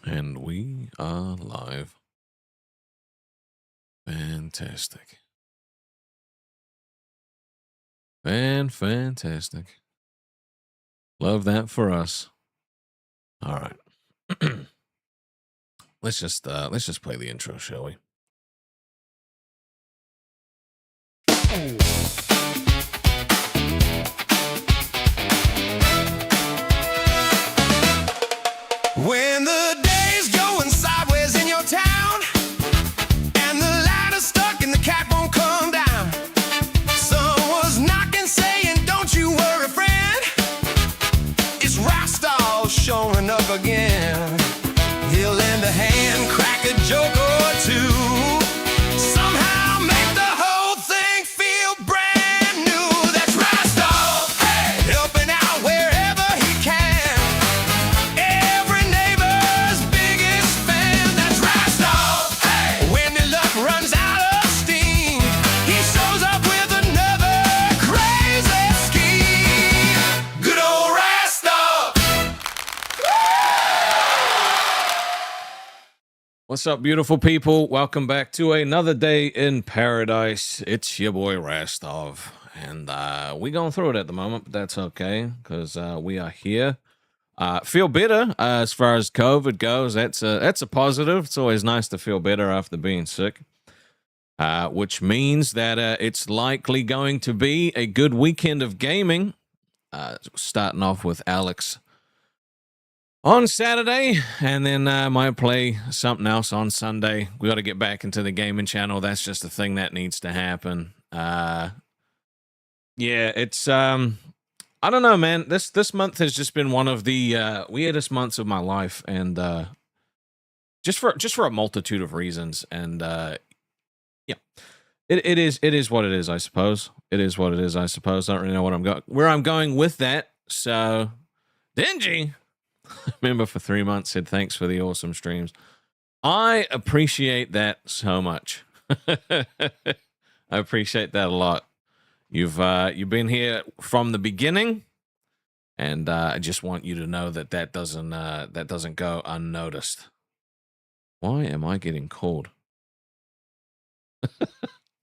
And we are live. Fantastic. Fantastic. Love that for us. All right. let's just play the intro, shall we? When the day's going sideways in your town and the ladder's stuck and the cat won't come down, someone's knocking saying, "Don't you worry, friend." It's Rastov showing up again. He'll lend a hand, crack a joke or two, somehow make the whole thing feel brand new. That's Rastov, hey, helping out wherever he can. Every neighbor's biggest fan. That's Rastov, hey, when the luck runs out of steam, he shows up with another crazy scheme. Good old Rastov. What's up, beautiful people? Welcome back to another day in paradise. It's your boy Rastov, and we're going through it at the moment, but that's okay because we are here. Feel better as far as COVID goes. That's a positive. It's always nice to feel better after being sick, which means that it's likely going to be a good weekend of gaming. Starting off with Alex on Saturday, and then might play something else on Sunday. We got to get back into the gaming channel. That's just a thing that needs to happen. Yeah, it's I don't know, man. This month has just been one of the weirdest months of my life, and just for a multitude of reasons. And yeah, it is what it is, I suppose. It is what it is, I suppose. I don't really know where I'm going with that. So, Dingy, member for 3 months, said thanks for the awesome streams. I appreciate that so much. I appreciate that a lot. You've been here from the beginning, and I just want you to know that doesn't go unnoticed. Why am I getting called?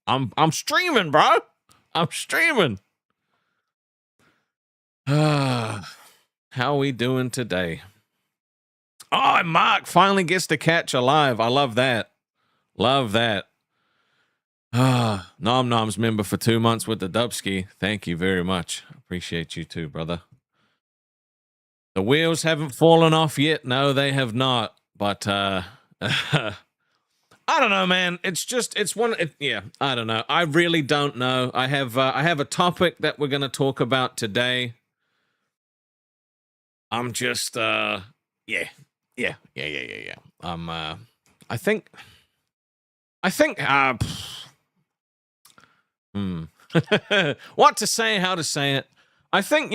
I'm streaming, bro. I'm streaming. How are we doing today? Oh, Mark finally gets to catch a live. I love that. Love that. Nom Nom's member for 2 months with the Dubski. Thank you very much. Appreciate you too, brother. The wheels haven't fallen off yet. No, they have not. But I don't know, man. Yeah, I don't know. I really don't know. I have a topic that we're going to talk about today. I'm just yeah. I think what to say, how to say it. I think,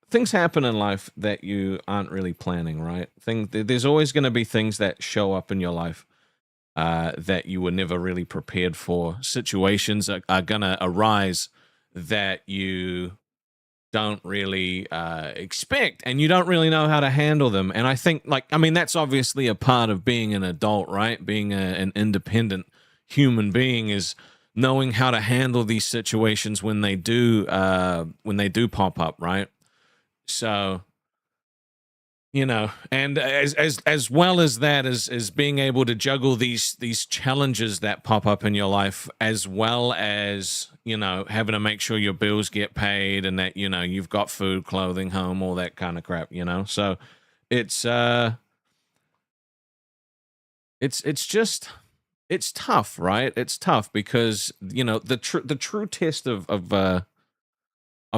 things happen in life that you aren't really planning, right? There's always going to be things that show up in your life that you were never really prepared for. Situations are going to arise that you don't really expect, and you don't really know how to handle them. And I think, that's obviously a part of being an adult, right? Being an independent human being is knowing how to handle these situations when they do pop up, right? So, and as well as that is being able to juggle these challenges that pop up in your life, as well as having to make sure your bills get paid and that you've got food, clothing, home, all that kind of crap. So it's tough, right? It's tough because the true test of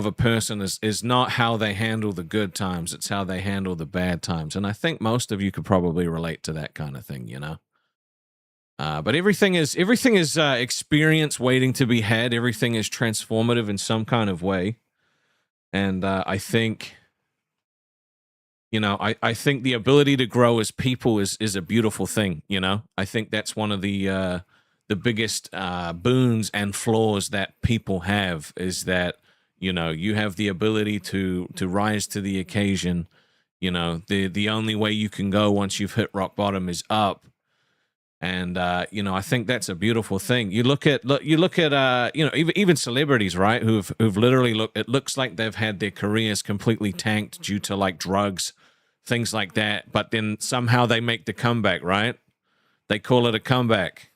a person is not how they handle the good times, it's how they handle the bad times. And I think most of you could probably relate to that kind of thing, but everything is experience waiting to be had. Everything is transformative in some kind of way. And I think I think the ability to grow as people is a beautiful thing. I think that's one of the biggest boons and flaws that people have, is that you have the ability to rise to the occasion You know, the only way you can go once you've hit rock bottom is up. And you know, I think that's a beautiful thing. You look at you know, even celebrities, right, who've literally it looks like they've had their careers completely tanked due to like drugs, things like that, but then somehow they make the comeback, right? They call it a comeback.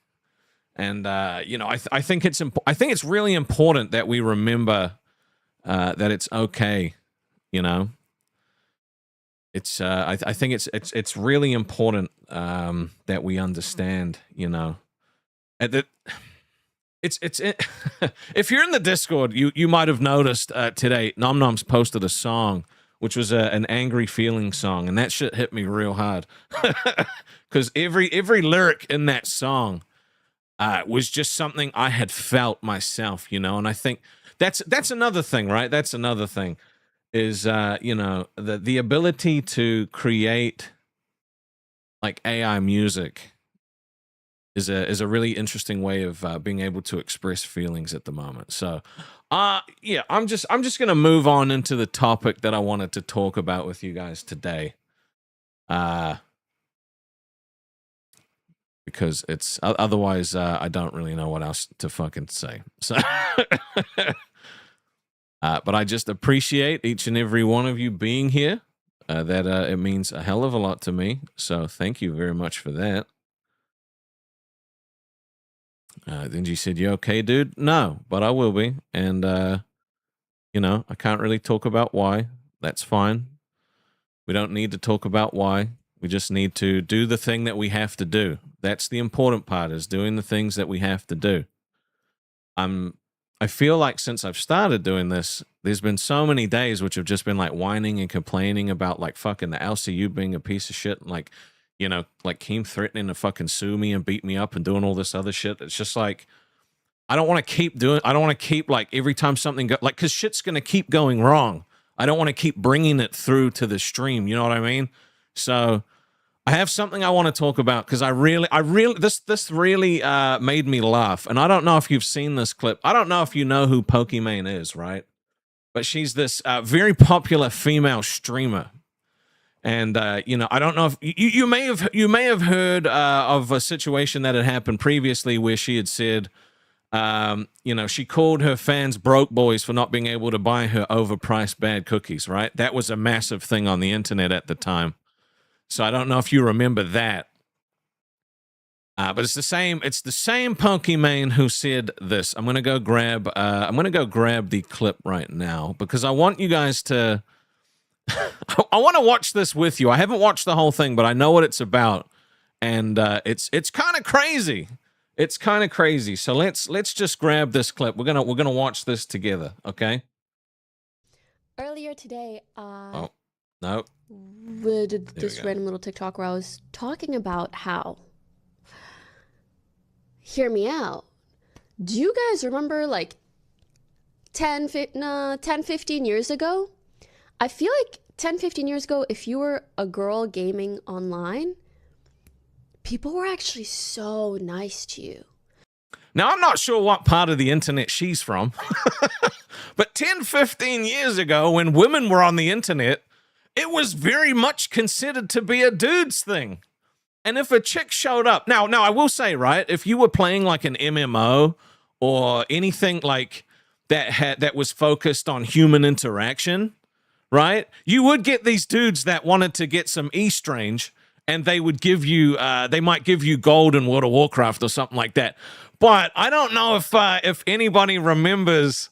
And you know, I think it's really important that we remember that it's okay, you know. It's I think it's really important that we understand, you know, that it's if you're in the Discord, you might have noticed today Nom Nom's posted a song which was an angry feeling song, and that shit hit me real hard because every lyric in that song was just something I had felt myself, you know. And I think that's another thing, right? That's another thing. Is you know, the ability to create like AI music is a really interesting way of being able to express feelings at the moment. So yeah, I'm just gonna move on into the topic that I wanted to talk about with you guys today. Because it's otherwise I don't really know what else to fucking say. So but I just appreciate each and every one of you being here. That it means a hell of a lot to me. So thank you very much for that. Dingy said, "You okay, dude?" No, but I will be. And, you know, I can't really talk about why. That's fine. We don't need to talk about why. We just need to do the thing that we have to do. That's the important part, is doing the things that we have to do. I feel like since I've started doing this, there's been so many days which have just been like whining and complaining about like fucking the LCU being a piece of shit, and like, you know, like Keem threatening to fucking sue me and beat me up and doing all this other shit. It's just like, I don't want to keep like every time something like, cause shit's going to keep going wrong. I don't want to keep bringing it through to the stream. You know what I mean? So I have something I want to talk about because this really made me laugh. And I don't know if you've seen this clip. I don't know if you know who Pokimane is, right? But she's this very popular female streamer. And you know, I don't know if you may have heard of a situation that had happened previously where she had said, you know, she called her fans broke boys for not being able to buy her overpriced bad cookies, right? That was a massive thing on the internet at the time. So I don't know if you remember that. But it's the same Pokimane who said this. I'm gonna go grab the clip right now because I want you guys to I want to watch this with you. I haven't watched the whole thing, but I know what it's about. And it's kind of crazy. It's kind of crazy. So let's just grab this clip. We're gonna watch this together, okay? Earlier today, Oh, no. did this random little TikTok where I was talking about how, hear me out. Do you guys remember like 10, 15 years ago? I feel like 10, 15 years ago, if you were a girl gaming online, people were actually so nice to you. Now, I'm not sure what part of the internet she's from, but 10, 15 years ago, when women were on the internet, it was very much considered to be a dude's thing. And if a chick showed up, now I will say, right, if you were playing like an MMO or anything like that was focused on human interaction, right, you would get these dudes that wanted to get some E-Strange, and they would give you, they might give you gold in World of Warcraft or something like that. But I don't know if anybody remembers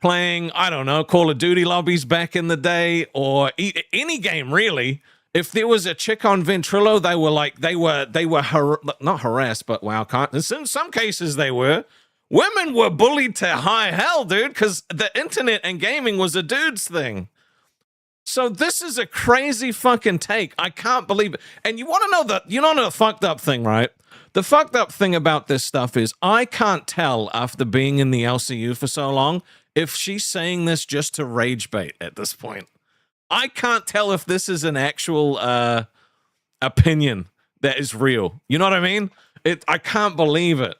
playing, I don't know, Call of Duty lobbies back in the day, or any game really. If there was a chick on Ventrilo, they were not harassed, but wow, in some cases they were. Women were bullied to high hell, dude, because the internet and gaming was a dude's thing. So this is a crazy fucking take. I can't believe it. And you want to know the fucked up thing, right? The fucked up thing about this stuff is I can't tell after being in the LCU for so long if she's saying this just to rage bait at this point. I can't tell if this is an actual opinion that is real. You know what I mean? I can't believe it.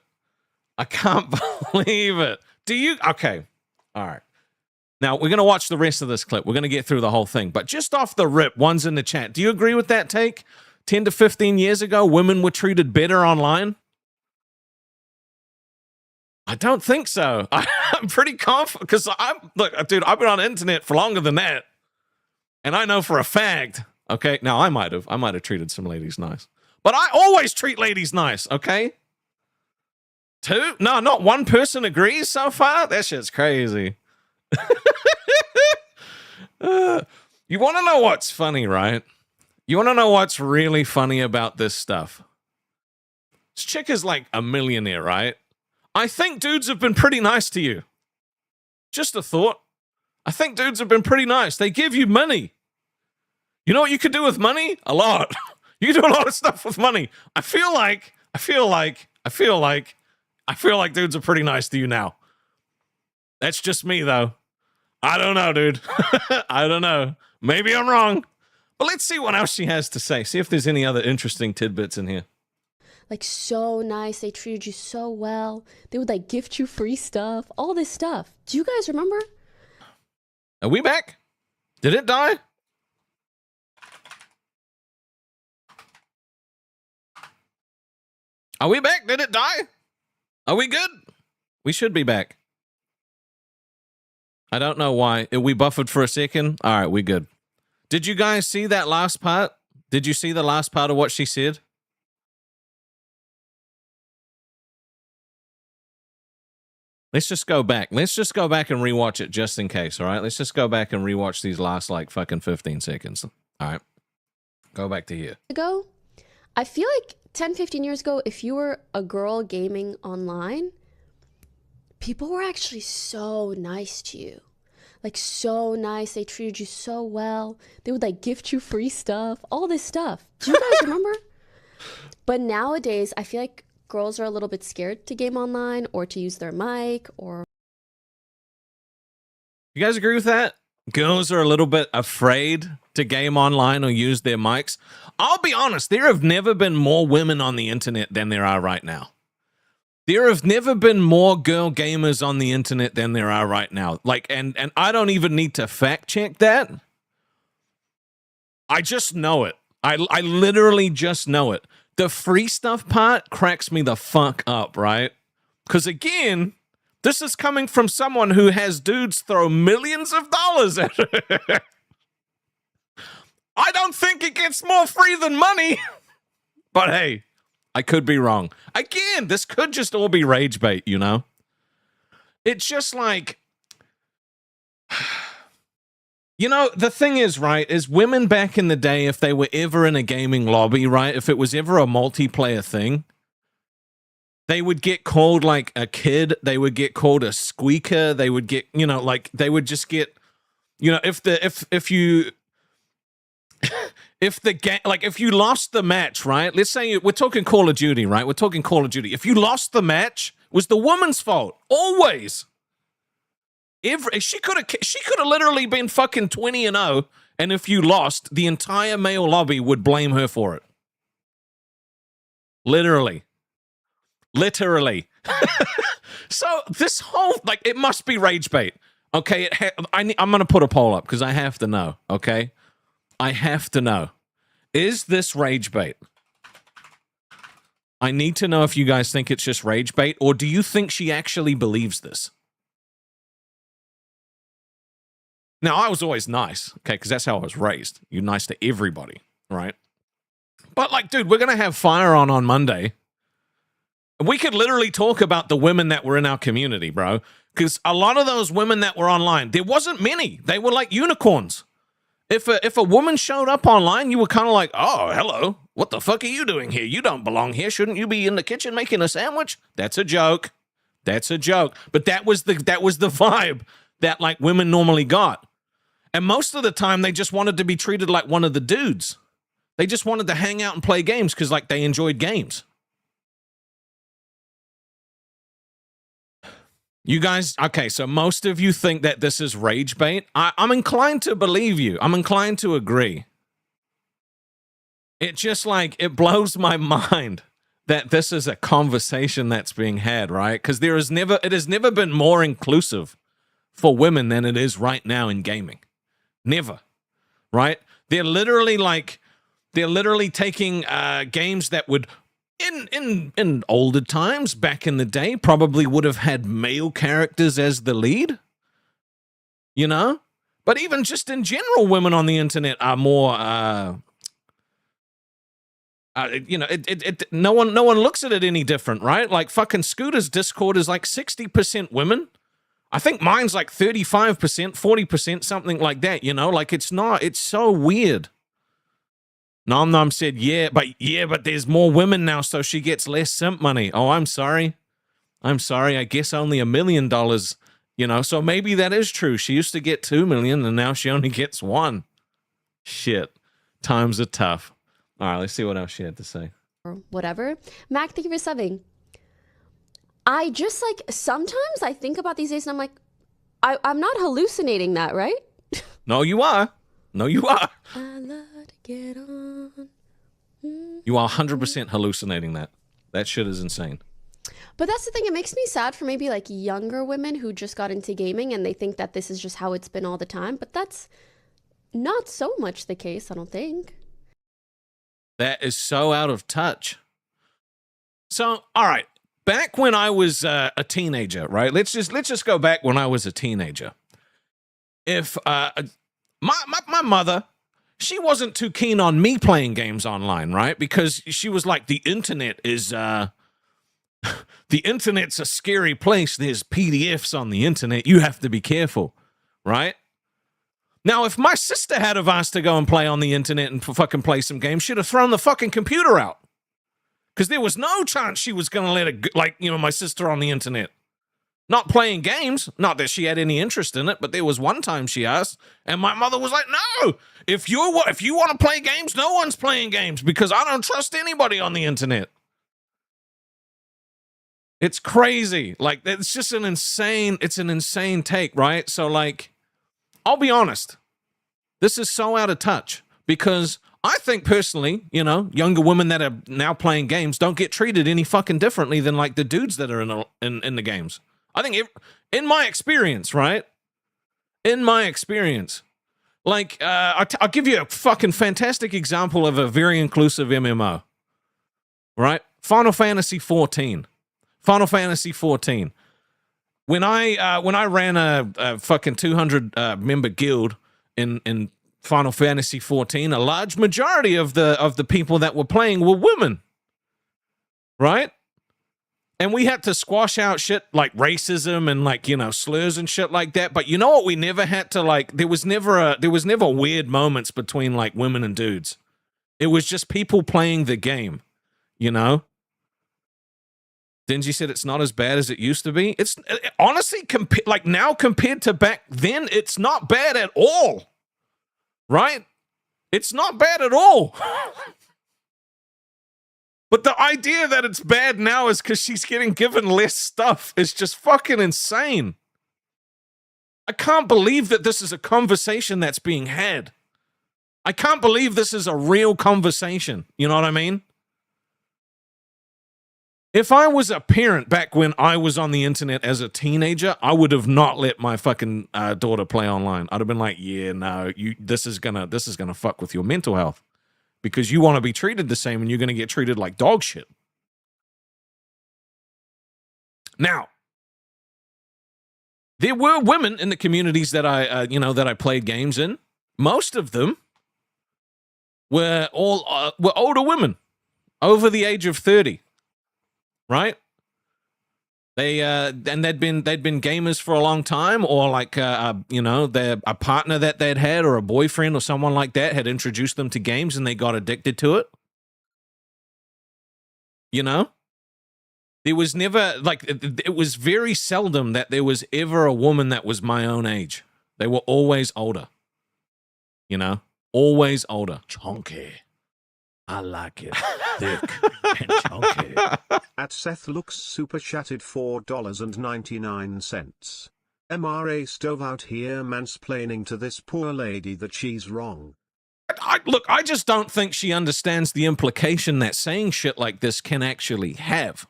I can't believe it. Do you? Okay. All right. Now, we're going to watch the rest of this clip. We're going to get through the whole thing. But just off the rip, one's in the chat. Do you agree with that take? 10 to 15 years ago, women were treated better online? I don't think so. I'm pretty confident because look, dude, I've been on the internet for longer than that. And I know for a fact, okay, now I might have treated some ladies nice. But I always treat ladies nice, okay? Two? No, not one person agrees so far? That shit's crazy. You want to know what's funny, right? You want to know what's really funny about this stuff? This chick is like a millionaire, right? I think dudes have been pretty nice to you. Just a thought. I think dudes have been pretty nice. They give you money. You know what you could do with money? A lot. You can do a lot of stuff with money. I feel like dudes are pretty nice to you now. That's just me, though. I don't know, dude. I don't know. Maybe I'm wrong. But let's see what else she has to say. See if there's any other interesting tidbits in here. Like, so nice. They treated you so well. They would, like, gift you free stuff. All this stuff. Do you guys remember? Are we back? Did it die? Are we back? Did it die? Are we good? We should be back. I don't know why. We buffered for a second. All right, we good. Did you guys see that last part? Did you see the last part of what she said? Let's just go back. Let's just go back and rewatch it just in case, all right? Let's just go back and rewatch these last, like, fucking 15 seconds. All right. Go back to here. Ago, I feel like 10, 15 years ago, if you were a girl gaming online, people were actually so nice to you. Like, so nice. They treated you so well. They would, like, gift you free stuff. All this stuff. Do you guys remember? But nowadays, I feel like girls are a little bit scared to game online or to use their mic or... You guys agree with that? Girls are a little bit afraid to game online or use their mics. I'll be honest, there have never been more women on the internet than there are right now. There have never been more girl gamers on the internet than there are right now. Like, and I don't even need to fact check that. I just know it. I literally just know it. The free stuff part cracks me the fuck up, right? Because again, this is coming from someone who has dudes throw millions of dollars at her. I don't think it gets more free than money. But hey, I could be wrong. Again, this could just all be rage bait, you know? It's just like... You know, the thing is, right, is women back in the day, if they were ever in a gaming lobby, right, if it was ever a multiplayer thing, they would get called, like, a kid. They would get called a squeaker. They would get, you know, like, they would just get, you know, if you lost the match, right, let's say we're talking Call of Duty, right, we're talking Call of Duty. If you lost the match, it was the woman's fault, always. She could have literally been fucking 20-0, and if you lost, the entire male lobby would blame her for it. Literally. So this whole, like, it must be rage bait. Okay, I'm gonna put a poll up because I have to know. Okay, I have to know. Is this rage bait? I need to know if you guys think it's just rage bait, or do you think she actually believes this? Now, I was always nice, okay, because that's how I was raised. You're nice to everybody, right? But, like, dude, we're going to have Fire on Monday. We could literally talk about the women that were in our community, bro, because a lot of those women that were online, there wasn't many. They were like unicorns. If a woman showed up online, you were kind of like, oh, hello, what the fuck are you doing here? You don't belong here. Shouldn't you be in the kitchen making a sandwich? That's a joke. That's a joke. But that was the vibe that, like, women normally got. And most of the time, they just wanted to be treated like one of the dudes. They just wanted to hang out and play games because, like, they enjoyed games. You guys, okay, so most of you think that this is rage bait. I'm inclined to believe you. I'm inclined to agree. It just, like, it blows my mind that this is a conversation that's being had, right? Because it has never been more inclusive for women than it is right now in gaming. Never, right? They're literally taking games that would, in older times, back in the day, probably would have had male characters as the lead, you know? But even just in general, women on the internet are more, you know, no one looks at it any different, right? Like fucking Scooter's Discord is like 60% women. I think mine's like 35%, 40%, something like that, you know? Like it's so weird. Nom Nom said, but there's more women now, so she gets less simp money. Oh, I'm sorry. I guess only $1 million, you know? So maybe that is true. She used to get 2 million and now she only gets 1. Shit. Times are tough. All right, let's see what else she had to say. Or whatever. Mac, thank you for subbing. I just like, sometimes I think about these days and I'm like, I'm not hallucinating that, right? No, you are. No, you are. I love to get on. You are 100% hallucinating that. That shit is insane. But that's the thing. It makes me sad for maybe like younger women who just got into gaming and they think that this is just how it's been all the time. But that's not so much the case, I don't think. That is so out of touch. So, all right. Back when I was a teenager, right? Let's just go back when I was a teenager. If my mother, she wasn't too keen on me playing games online, right? Because she was like, the internet is the internet's a scary place. There's PDFs on the internet. You have to be careful, right? Now, if my sister had have asked to go and play on the internet and fucking play some games, she'd have thrown the fucking computer out. Because there was no chance she was going to let it, like, you know, my sister on the internet. Not playing games. Not that she had any interest in it, but there was one time she asked, and my mother was like, no, if you want to play games, no one's playing games because I don't trust anybody on the internet. It's crazy. Like, it's just an insane take, right? So, like, I'll be honest. This is so out of touch because I think personally, you know, younger women that are now playing games don't get treated any fucking differently than like the dudes that are in the games. I think in my experience, right? In my experience, like I'll give you a fucking fantastic example of a very inclusive MMO, right? Final Fantasy 14. Final Fantasy 14. When I ran a fucking 200 member guild in Final Fantasy 14, a large majority of the people that were playing were women, right? And we had to squash out shit like racism and like, you know, slurs and shit like that. But you know what? We never had to like. There was never weird moments between like women and dudes. It was just people playing the game, you know. Dingy said it's not as bad as it used to be. It's honestly like now compared to back then, it's not bad at all. Right? It's not bad at all. But the idea that it's bad now is because she's getting given less stuff is just fucking insane. I can't believe that this is a conversation that's being had. I can't believe this is a real conversation. You know what I mean? If I was a parent back when I was on the internet as a teenager, I would have not let my fucking daughter play online. I'd have been like, yeah, no, this is gonna fuck with your mental health because you want to be treated the same and you're gonna get treated like dog shit. Now, there were women in the communities that I played games in. Most of them were older women over the age of 30. Right? And they'd been gamers for a long time, or like a partner that they'd had, or a boyfriend, or someone like that had introduced them to games, and they got addicted to it. You know, there was never like it was very seldom that there was ever a woman that was my own age. They were always older. You know, always older. Chonky. I like it thick and chunky. At Seth Looks super chatted $4.99. MRA Stove out here mansplaining to this poor lady that she's wrong. Look, I just don't think she understands the implication that saying shit like this can actually have.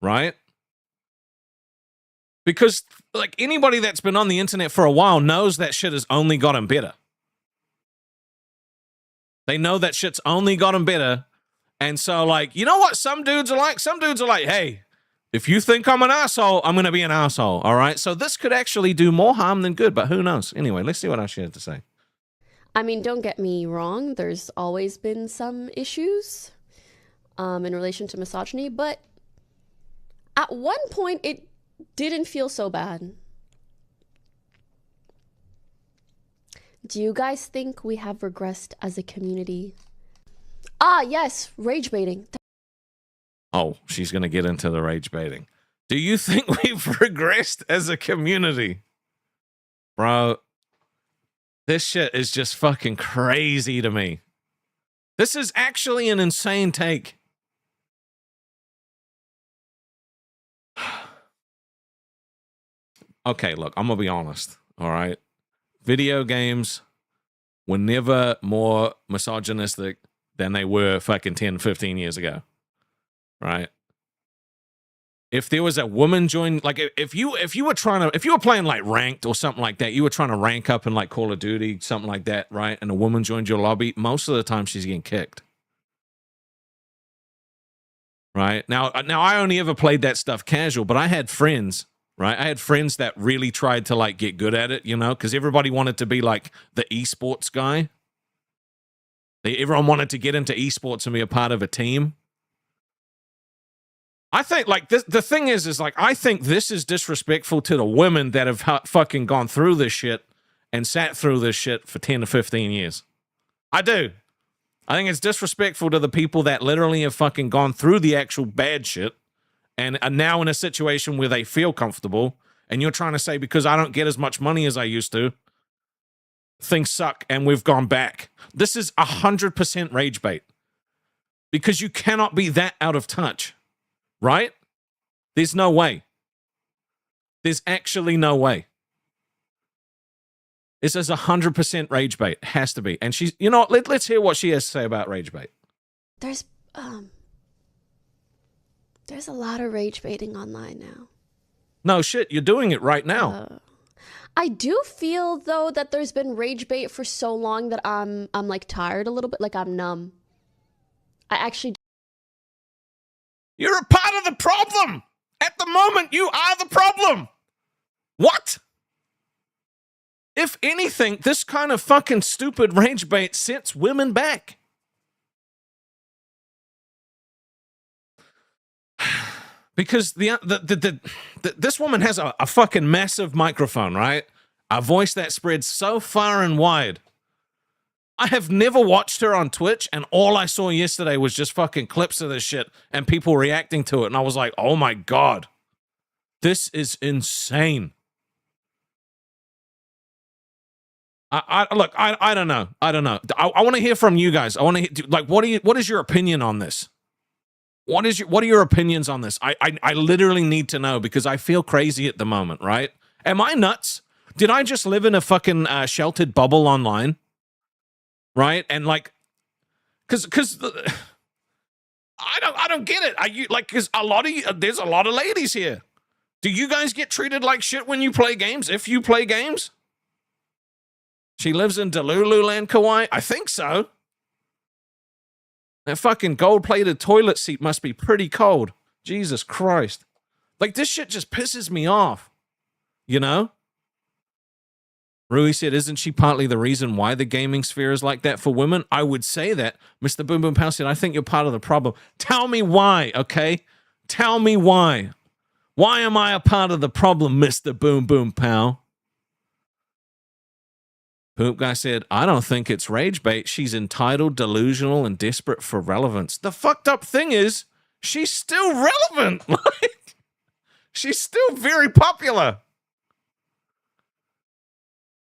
Right? Because like anybody that's been on the internet for a while knows that shit has only gotten better. They know that shit's only gotten better. And so, like, you know what some dudes are like? Some dudes are like, hey, if you think I'm an asshole, I'm going to be an asshole, all right? So this could actually do more harm than good, but who knows? Anyway, let's see what else she had to say. I mean, don't get me wrong. There's always been some issues in relation to misogyny, but at one point, it didn't feel so bad. Do you guys think we have regressed as a community? Ah, yes, rage baiting. Oh, she's going to get into the rage baiting. Do you think we've regressed as a community? Bro, this shit is just fucking crazy to me. This is actually an insane take. Okay, look, I'm going to be honest, all right? Video games were never more misogynistic than they were fucking 10, 15 years ago, right? If there was a woman join, like if you were playing like ranked or something like that, you were trying to rank up in like Call of Duty, something like that, right? And a woman joined your lobby, most of the time she's getting kicked. Right? Now I only ever played that stuff casual, but I had friends, right? I had friends that really tried to like get good at it, you know, because everybody wanted to be like the esports guy. Everyone wanted to get into esports and be a part of a team. I think like this, the thing is like, I think this is disrespectful to the women that have fucking gone through this shit and sat through this shit for 10 to 15 years. I do. I think it's disrespectful to the people that literally have fucking gone through the actual bad shit and are now in a situation where they feel comfortable. And you're trying to say, because I don't get as much money as I used to, things suck and we've gone back. This is 100% rage bait. Because you cannot be that out of touch. Right? There's no way. There's actually no way. This is 100% rage bait. It has to be. And she's, you know, let's hear what she has to say about rage bait. There's a lot of rage baiting online now. No shit, you're doing it right now. I do feel though that there's been rage bait for so long that I'm like tired a little bit, like I'm numb. I actually. You're a part of the problem. At the moment, you are the problem. What? If anything, this kind of fucking stupid rage bait sets women back. Because this woman has a fucking massive microphone, right? A voice that spreads so far and wide. I have never watched her on Twitch, and all I saw yesterday was just fucking clips of this shit and people reacting to it, and I was like, oh my God. This is insane. I don't know. I don't know. I want to hear from you guys. I want to hear, like, what is your opinion on this? What are your opinions on this? I literally need to know because I feel crazy at the moment, right? Am I nuts? Did I just live in a fucking sheltered bubble online? Right? And like, cause I don't get it. Cause there's a lot of ladies here. Do you guys get treated like shit when you play games? If you play games? She lives in Delululand, Kauai? I think so. That fucking gold-plated toilet seat must be pretty cold. Jesus Christ. Like, this shit just pisses me off. You know? Rui said, isn't she partly the reason why the gaming sphere is like that for women? I would say that. Mr. Boom Boom Pow said, I think you're part of the problem. Tell me why, okay? Tell me why. Why am I a part of the problem, Mr. Boom Boom Pow? Poop Guy said, I don't think it's rage bait. She's entitled, delusional, and desperate for relevance. The fucked up thing is, she's still relevant. Like, she's still very popular.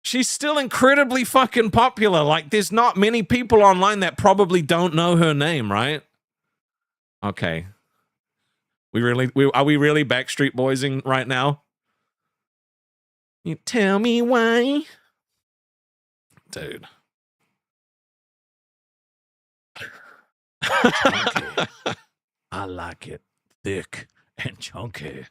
She's still incredibly fucking popular. Like, there's not many people online that probably don't know her name, right? Okay. Are we really Backstreet Boysing right now? You tell me why. Dude. I like it thick and chunky.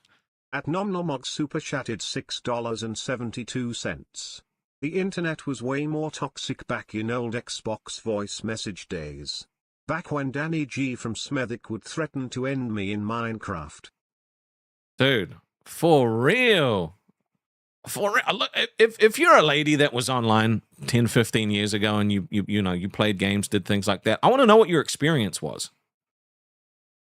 At NomNomog super chatted $6.72. The internet was way more toxic back in old Xbox voice message days. Back when Danny G from Smethic would threaten to end me in Minecraft. Dude, for real. For real. Look, if you're a lady that was online 10, 15 years ago and you know, you played games, did things like that, I want to know what your experience was.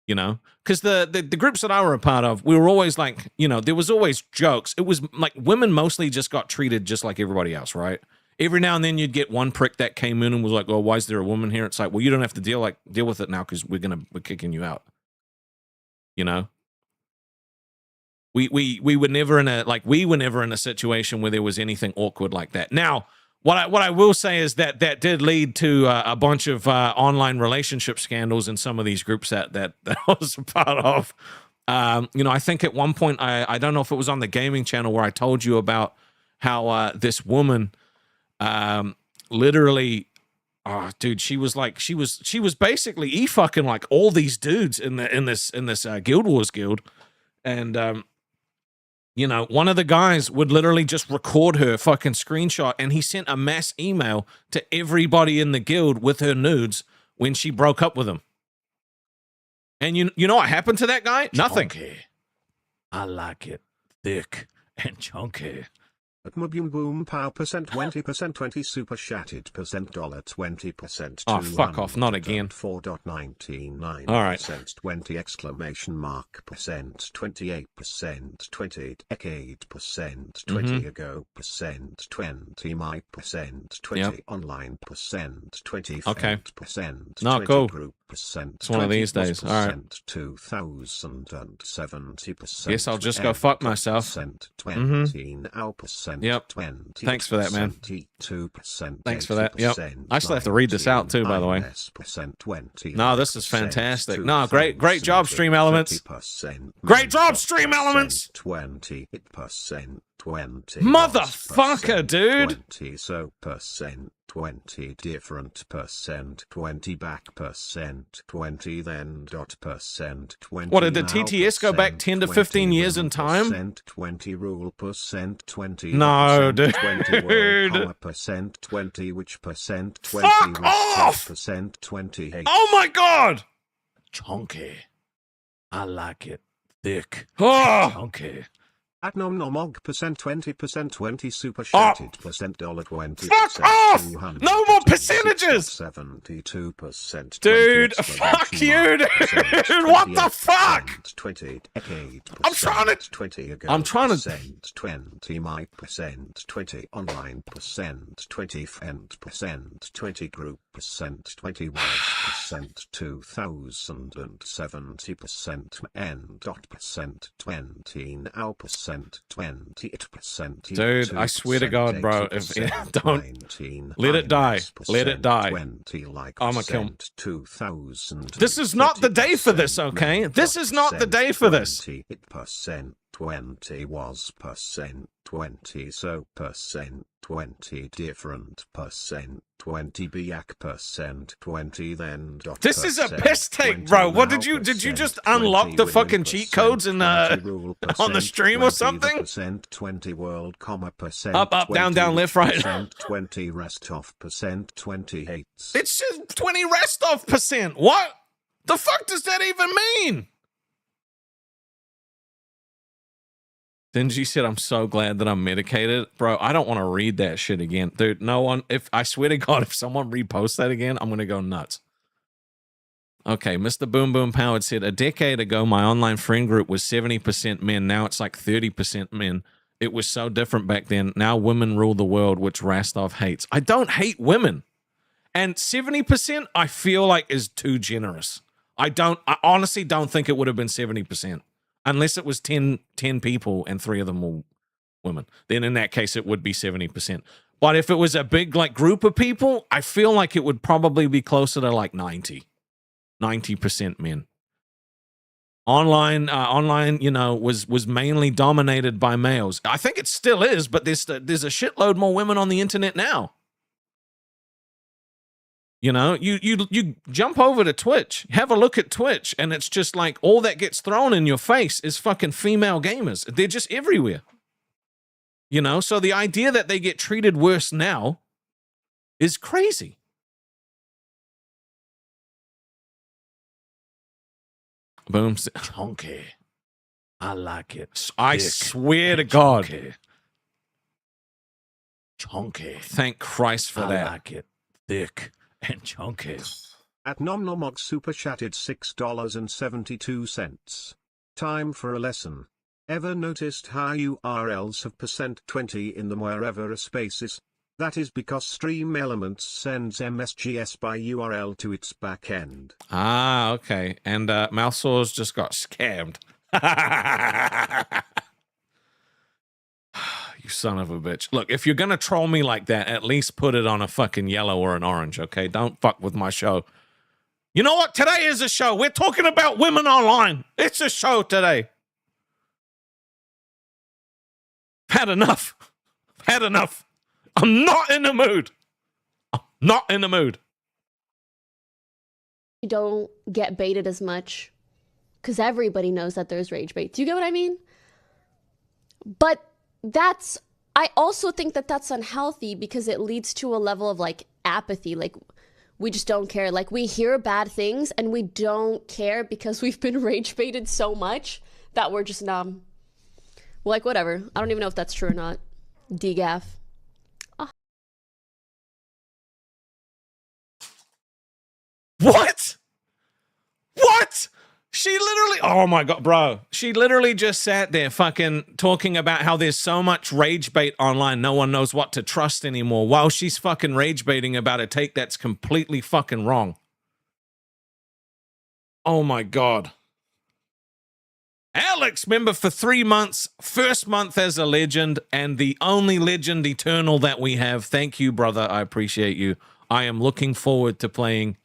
You know, because the groups that I were a part of, we were always like, you know, there was always jokes. It was like women mostly just got treated just like everybody else, right? Every now and then you'd get one prick that came in and was like, "Oh, why is there a woman here?" It's like, well, you don't have to deal with it now because we're kicking you out. You know, we were never in a situation where there was anything awkward like that. Now, what I will say is that did lead to a bunch of online relationship scandals in some of these groups that I was a part of. You know, I think at one point I don't know if it was on the gaming channel where I told you about how this woman literally, oh dude, she was basically e-fucking like all these dudes in this Guild Wars guild, and you know, one of the guys would literally just record her fucking screenshot, and he sent a mass email to everybody in the guild with her nudes when she broke up with him. And you know what happened to that guy? Nothing. Chunky. I like it thick and chunky. At Maboom Boom Pow %20% 20 super chatted $20%. Oh, fuck off, not again. 4.199%. All right. 20 exclamation mark %28% 20 decade %20 ago %20 my %20 Yep. online %20 Okay. %20 No, cool. group %. It's one of these days. All right. 2070%. Guess I'll just go fuck myself. %20 now Yep. 20. Thanks for that, man. 2%. Thanks for that. Yep. I still have to read this out too, by the way. 20. No, this is fantastic. No, great job, StreamElements. Great job, StreamElements. 20%. 20. Motherfucker, dude. 20 so %. 20 different %. 20 back %. then dot %. 20 What, did the now TTS go back 10 to 15 years in time? 20 rule %. No, dude. 20 world, comma, %. which %. 20 Fuck off! %. Oh my god! Chunky. I like it thick. Oh! Chunky. At NomNomog %20% 20 super chatted $20. Fuck off! No more percentages! 72%. Dude, fuck you, dude! What the fuck? 20 decade. I'm trying to- 20 ago. I'm trying to- 20 my %. 20 online %. 20 friend %. 20 group %. 21%. 2070% n dot %. now %. 28%. Dude, I swear to God, bro, if don't 19, let it die. Let it die. 20 like I'ma kill him. 2000. This is not the day for this, okay? This is not the day for this. 20%. 20 was %20 so %20 different %20 back %20 then dot This is a percent, piss take, 20 bro. What now did you just %, unlock 20 the win fucking cheat %, codes in 20 rule on the %, stream or 20 the something? %, 20 world comma %, Up, up, down, 20 down, left, right. %, 20 Rastov %, 20 hates. It's just 20 Rastov %. What the fuck does that even mean? Dingy said, I'm so glad that I'm medicated. Bro, I don't want to read that shit again. Dude, no one, if I swear to God, if someone reposts that again, I'm going to go nuts. Okay, Mr. Boom Boom Powered said, a decade ago, my online friend group was 70% men. Now it's like 30% men. It was so different back then. Now women rule the world, which Rastov hates. I don't hate women. And 70%, I feel like is too generous. I honestly don't think it would have been 70%. Unless it was 10 people and 3 of them were women. Then in that case, it would be 70%. But if it was a big like group of people, I feel like it would probably be closer to like 90% men. Online, you know, was mainly dominated by males. I think it still is, but there's a shitload more women on the internet now. You know, you jump over to Twitch, have a look at Twitch, and it's just like all that gets thrown in your face is fucking female gamers. They're just everywhere. You know, so the idea that they get treated worse now is crazy. Boom. Chunky. I like it. I thick swear to and God. Chunky. Chunky. Thank Christ for I that. like it. Thick and chunky. At Nomnomog super chatted $6.72. Time for a lesson. Ever noticed how URLs have %20 in them wherever a space is? That is because StreamElements sends MSGS by URL to its backend. Ah, okay. And Mouthsores just got scammed. You son of a bitch. Look, if you're going to troll me like that, at least put it on a fucking yellow or an orange, okay? Don't fuck with my show. You know what? Today is a show. We're talking about women online. It's a show today. Had enough. Had enough. I'm not in the mood. I'm not in the mood. You don't get baited as much because everybody knows that there's rage bait. Do you get what I mean? But I also think that that's unhealthy because it leads to a level of like apathy. Like we just don't care. Like we hear bad things and we don't care because we've been rage baited so much that we're just numb. Like whatever. I don't even know if that's true or not. DGAF. What? What? She literally, oh my God, bro. She literally just sat there fucking talking about how there's so much rage bait online. No one knows what to trust anymore while she's fucking rage baiting about a take that's completely fucking wrong. Oh my God. Alex, member for 3 months, first month as a legend, and the only legend eternal that we have. Thank you, brother. I appreciate you. I am looking forward to playing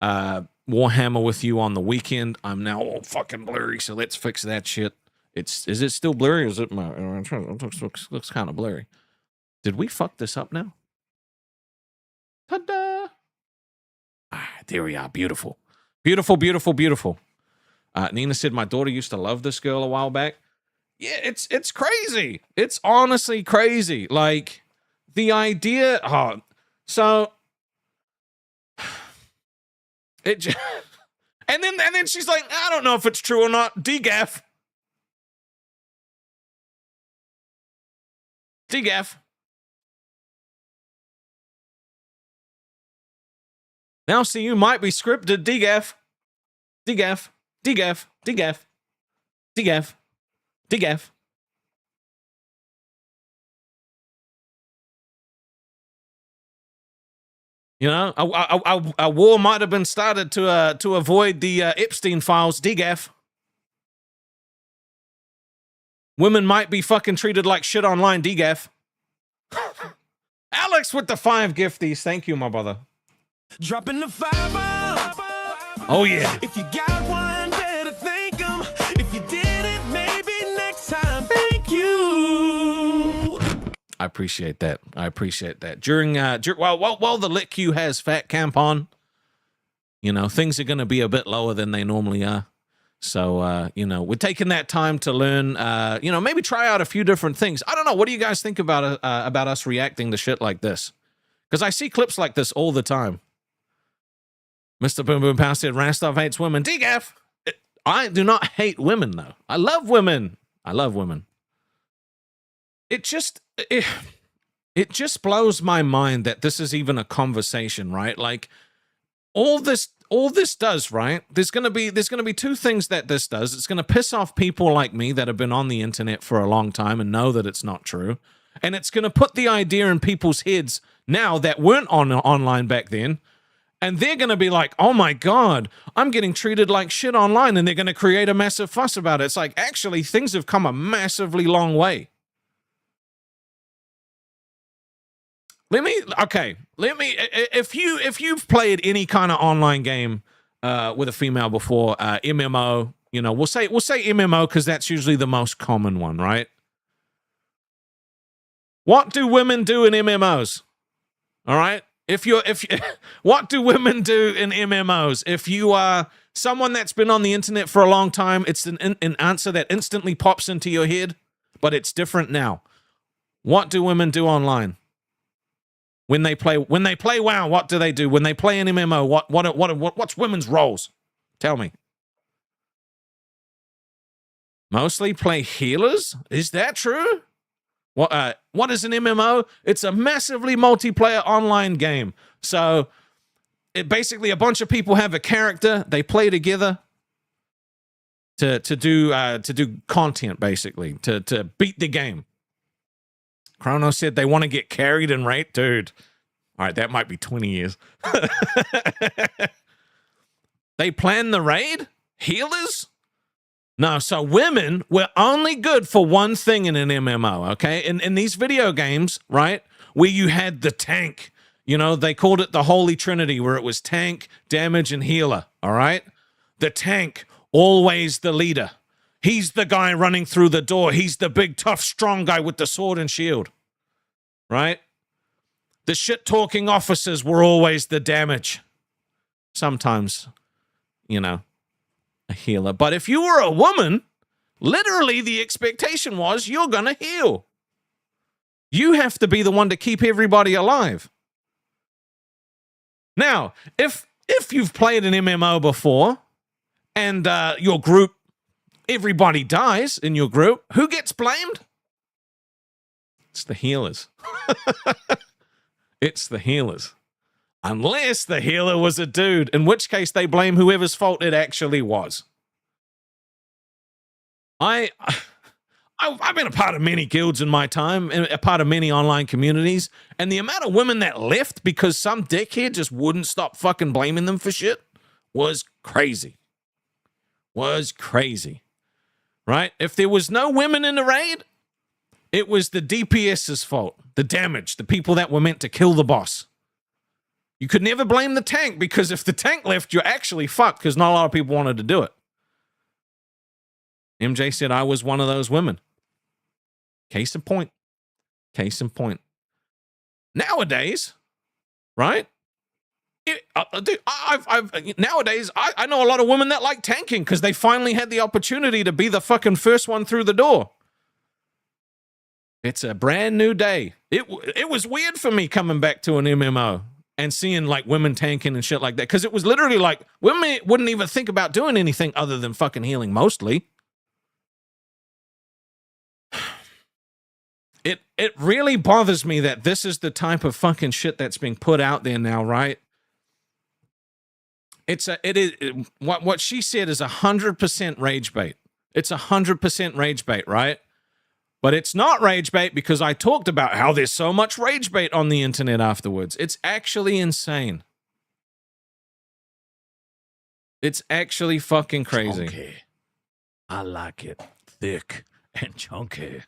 Warhammer with you on the weekend. I'm now all fucking blurry, so let's fix that shit. Is it still blurry? Or is it my? It looks kind of blurry. Did we fuck this up now? Ta-da! Ah, there we are. Beautiful, beautiful, beautiful, beautiful. Nina said my daughter used to love this girl a while back. Yeah, it's crazy. It's honestly crazy. Like the idea. Oh, so. It just, and then she's like, I don't know if it's true or not. DGAF. DGAF. Now see, you might be scripted. DGAF. DGAF. DGAF. DGAF. DGAF. DGAF. You know, a war might have been started to avoid the Epstein files. DGAF. Women might be fucking treated like shit online. DGAF. Alex with the 5 gifties. Thank you, my brother. Dropping the fiber. Oh yeah. If you got one, better thank 'em. If you didn't, maybe next time. Thank you. I appreciate that. I appreciate that. While the Lit Q has Fat Camp on, you know, things are going to be a bit lower than they normally are. So, you know, we're taking that time to learn, you know, maybe try out a few different things. I don't know. What do you guys think about us reacting to shit like this? Because I see clips like this all the time. Mr. Boom Boom Pow said, Rastov hates women. DGAF! I do not hate women, though. I love women. I love women. It just blows my mind that this is even a conversation, right? Like all this does, right? There's gonna be 2 things that this does. It's gonna piss off people like me that have been on the internet for a long time and know that it's not true. And it's gonna put the idea in people's heads now that weren't online back then. And they're going to be like, oh my God, I'm getting treated like shit online. And they're going to create a massive fuss about it. It's like, actually, things have come a massively long way. If you've played any kind of online game with a female before, MMO, you know, we'll say MMO because that's usually the most common one, right? What do women do in MMOs? All right. What do women do in MMOs? If you are someone that's been on the internet for a long time, it's an answer that instantly pops into your head, but it's different now. What do women do online? When they play WoW, what do they do? When they play an MMO, what's women's roles? Tell me. Mostly play healers? Is that true? What is an MMO? It's a massively multiplayer online game. So it basically a bunch of people have a character, they play together to do content, basically, to beat the game. Chrono said they want to get carried and raped. Dude. All right, that might be 20 years. They plan the raid? Healers? No, so women were only good for one thing in an MMO, okay? In these video games, right, where you had the tank, you know, they called it the Holy Trinity, where it was tank, damage, and healer, all right? The tank, always the leader. He's the guy running through the door. He's the big, tough, strong guy with the sword and shield, right? The shit-talking officers were always the damage. Sometimes, you know, a healer. But if you were a woman, literally the expectation was you're going to heal. You have to be the one to keep everybody alive. Now, if you've played an MMO before and your group, everybody dies in your group, who gets blamed? It's the healers. It's the healers. Unless the healer was a dude, in which case they blame whoever's fault it actually was. I've been a part of many guilds in my time, and a part of many online communities, and the amount of women that left because some dickhead just wouldn't stop fucking blaming them for shit was crazy. Was crazy. Right? If there was no women in the raid, it was the DPS's fault. The damage, the people that were meant to kill the boss. You could never blame the tank, because if the tank left, you're actually fucked, because not a lot of people wanted to do it. MJ said I was one of those women. Case in point. Case in point. Nowadays, right? Nowadays, I know a lot of women that like tanking because they finally had the opportunity to be the fucking first one through the door. It's a brand new day. It was weird for me coming back to an MMO and seeing like women tanking and shit like that, because it was literally like women wouldn't even think about doing anything other than fucking healing mostly. It really bothers me that this is the type of fucking shit that's being put out there now, right? What she said is 100% rage bait. It's 100% rage bait, right? But it's not rage bait because I talked about how there's so much rage bait on the internet afterwards. It's actually insane. It's actually fucking crazy. Chunky. I like it thick and chunky.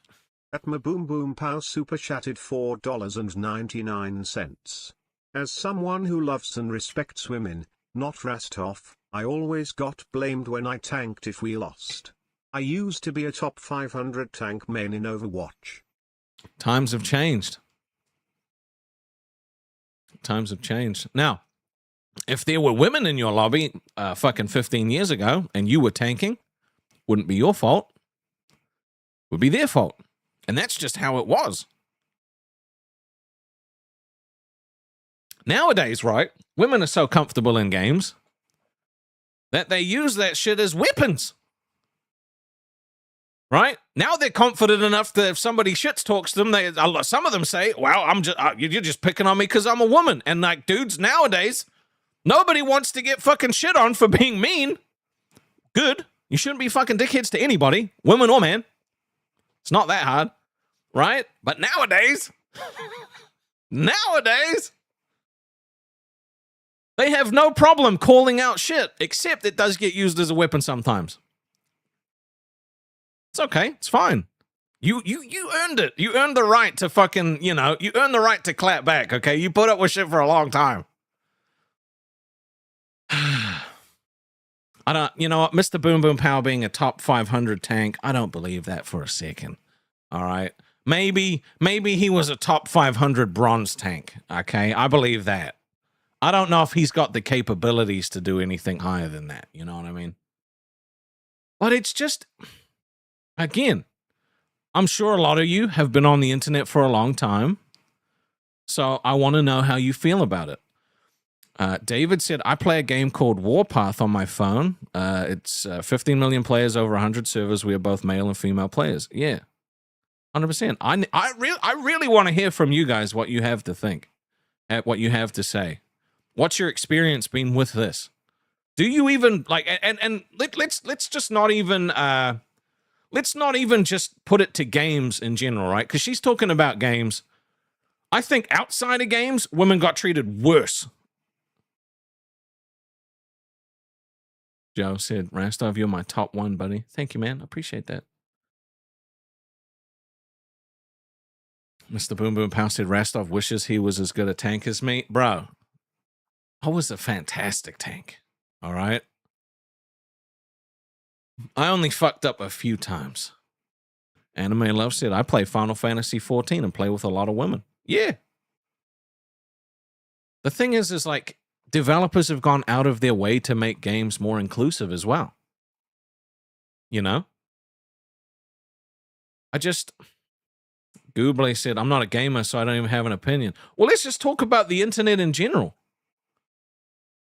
At my boom boom pow super chatted $4.99. As someone who loves and respects women, not Rastov, I always got blamed when I tanked if we lost. I used to be a top 500 tank main in Overwatch. Times have changed. Times have changed. Now, if there were women in your lobby fucking 15 years ago and you were tanking, wouldn't be your fault. Would be their fault. And that's just how it was. Nowadays, right, women are so comfortable in games that they use that shit as weapons. Right? Now they're confident enough that if somebody shits talks to them, some of them say, well, you're just picking on me because I'm a woman. And like, dudes, nowadays, nobody wants to get fucking shit on for being mean. Good. You shouldn't be fucking dickheads to anybody, woman or man. It's not that hard. Right? But nowadays, they have no problem calling out shit, except it does get used as a weapon sometimes. It's okay. It's fine. You earned it. You earned the right to fucking, you earned the right to clap back, okay? You put up with shit for a long time. I don't, you know what? Mr. Boom Boom Power being a top 500 tank, I don't believe that for a second. All right? Maybe he was a top 500 bronze tank. Okay, I believe that. I don't know if he's got the capabilities to do anything higher than that. You know what I mean? But it's just, again, I'm sure a lot of you have been on the internet for a long time. So I want to know how you feel about it. David said, I play a game called Warpath on my phone. It's 15 million players over 100 servers. We are both male and female players. Yeah, 100%. I really want to hear from you guys what you have to think, what you have to say. What's your experience been with this? Do you even like? And let's just not even let's not even just put it to games in general, right? Because she's talking about games. I think outside of games, women got treated worse. Joe said, Rastov, you're my top one, buddy. Thank you, man. I appreciate that. Mr. Boom Boom Pow said, Rastov wishes he was as good a tank as me. Bro, I was a fantastic tank. All right? I only fucked up a few times. Anime Love said, I play Final Fantasy 14 and play with a lot of women. Yeah. The thing is like, developers have gone out of their way to make games more inclusive as well. You know? Google said, I'm not a gamer, so I don't even have an opinion. Well, let's just talk about the internet in general.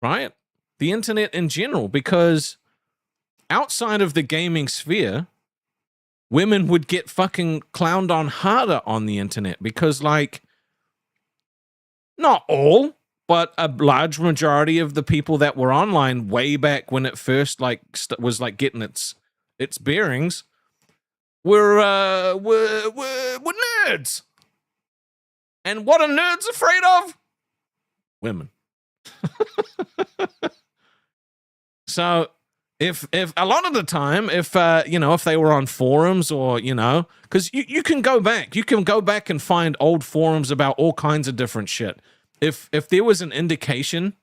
Right? The internet in general, because outside of the gaming sphere, women would get fucking clowned on harder on the internet because, like, not all, but a large majority of the people that were online way back when it first was like getting its bearings were nerds. And what are nerds afraid of? Women. So if a lot of the time, if they were on forums or, because you can go back and find old forums about all kinds of different shit. If there was an indication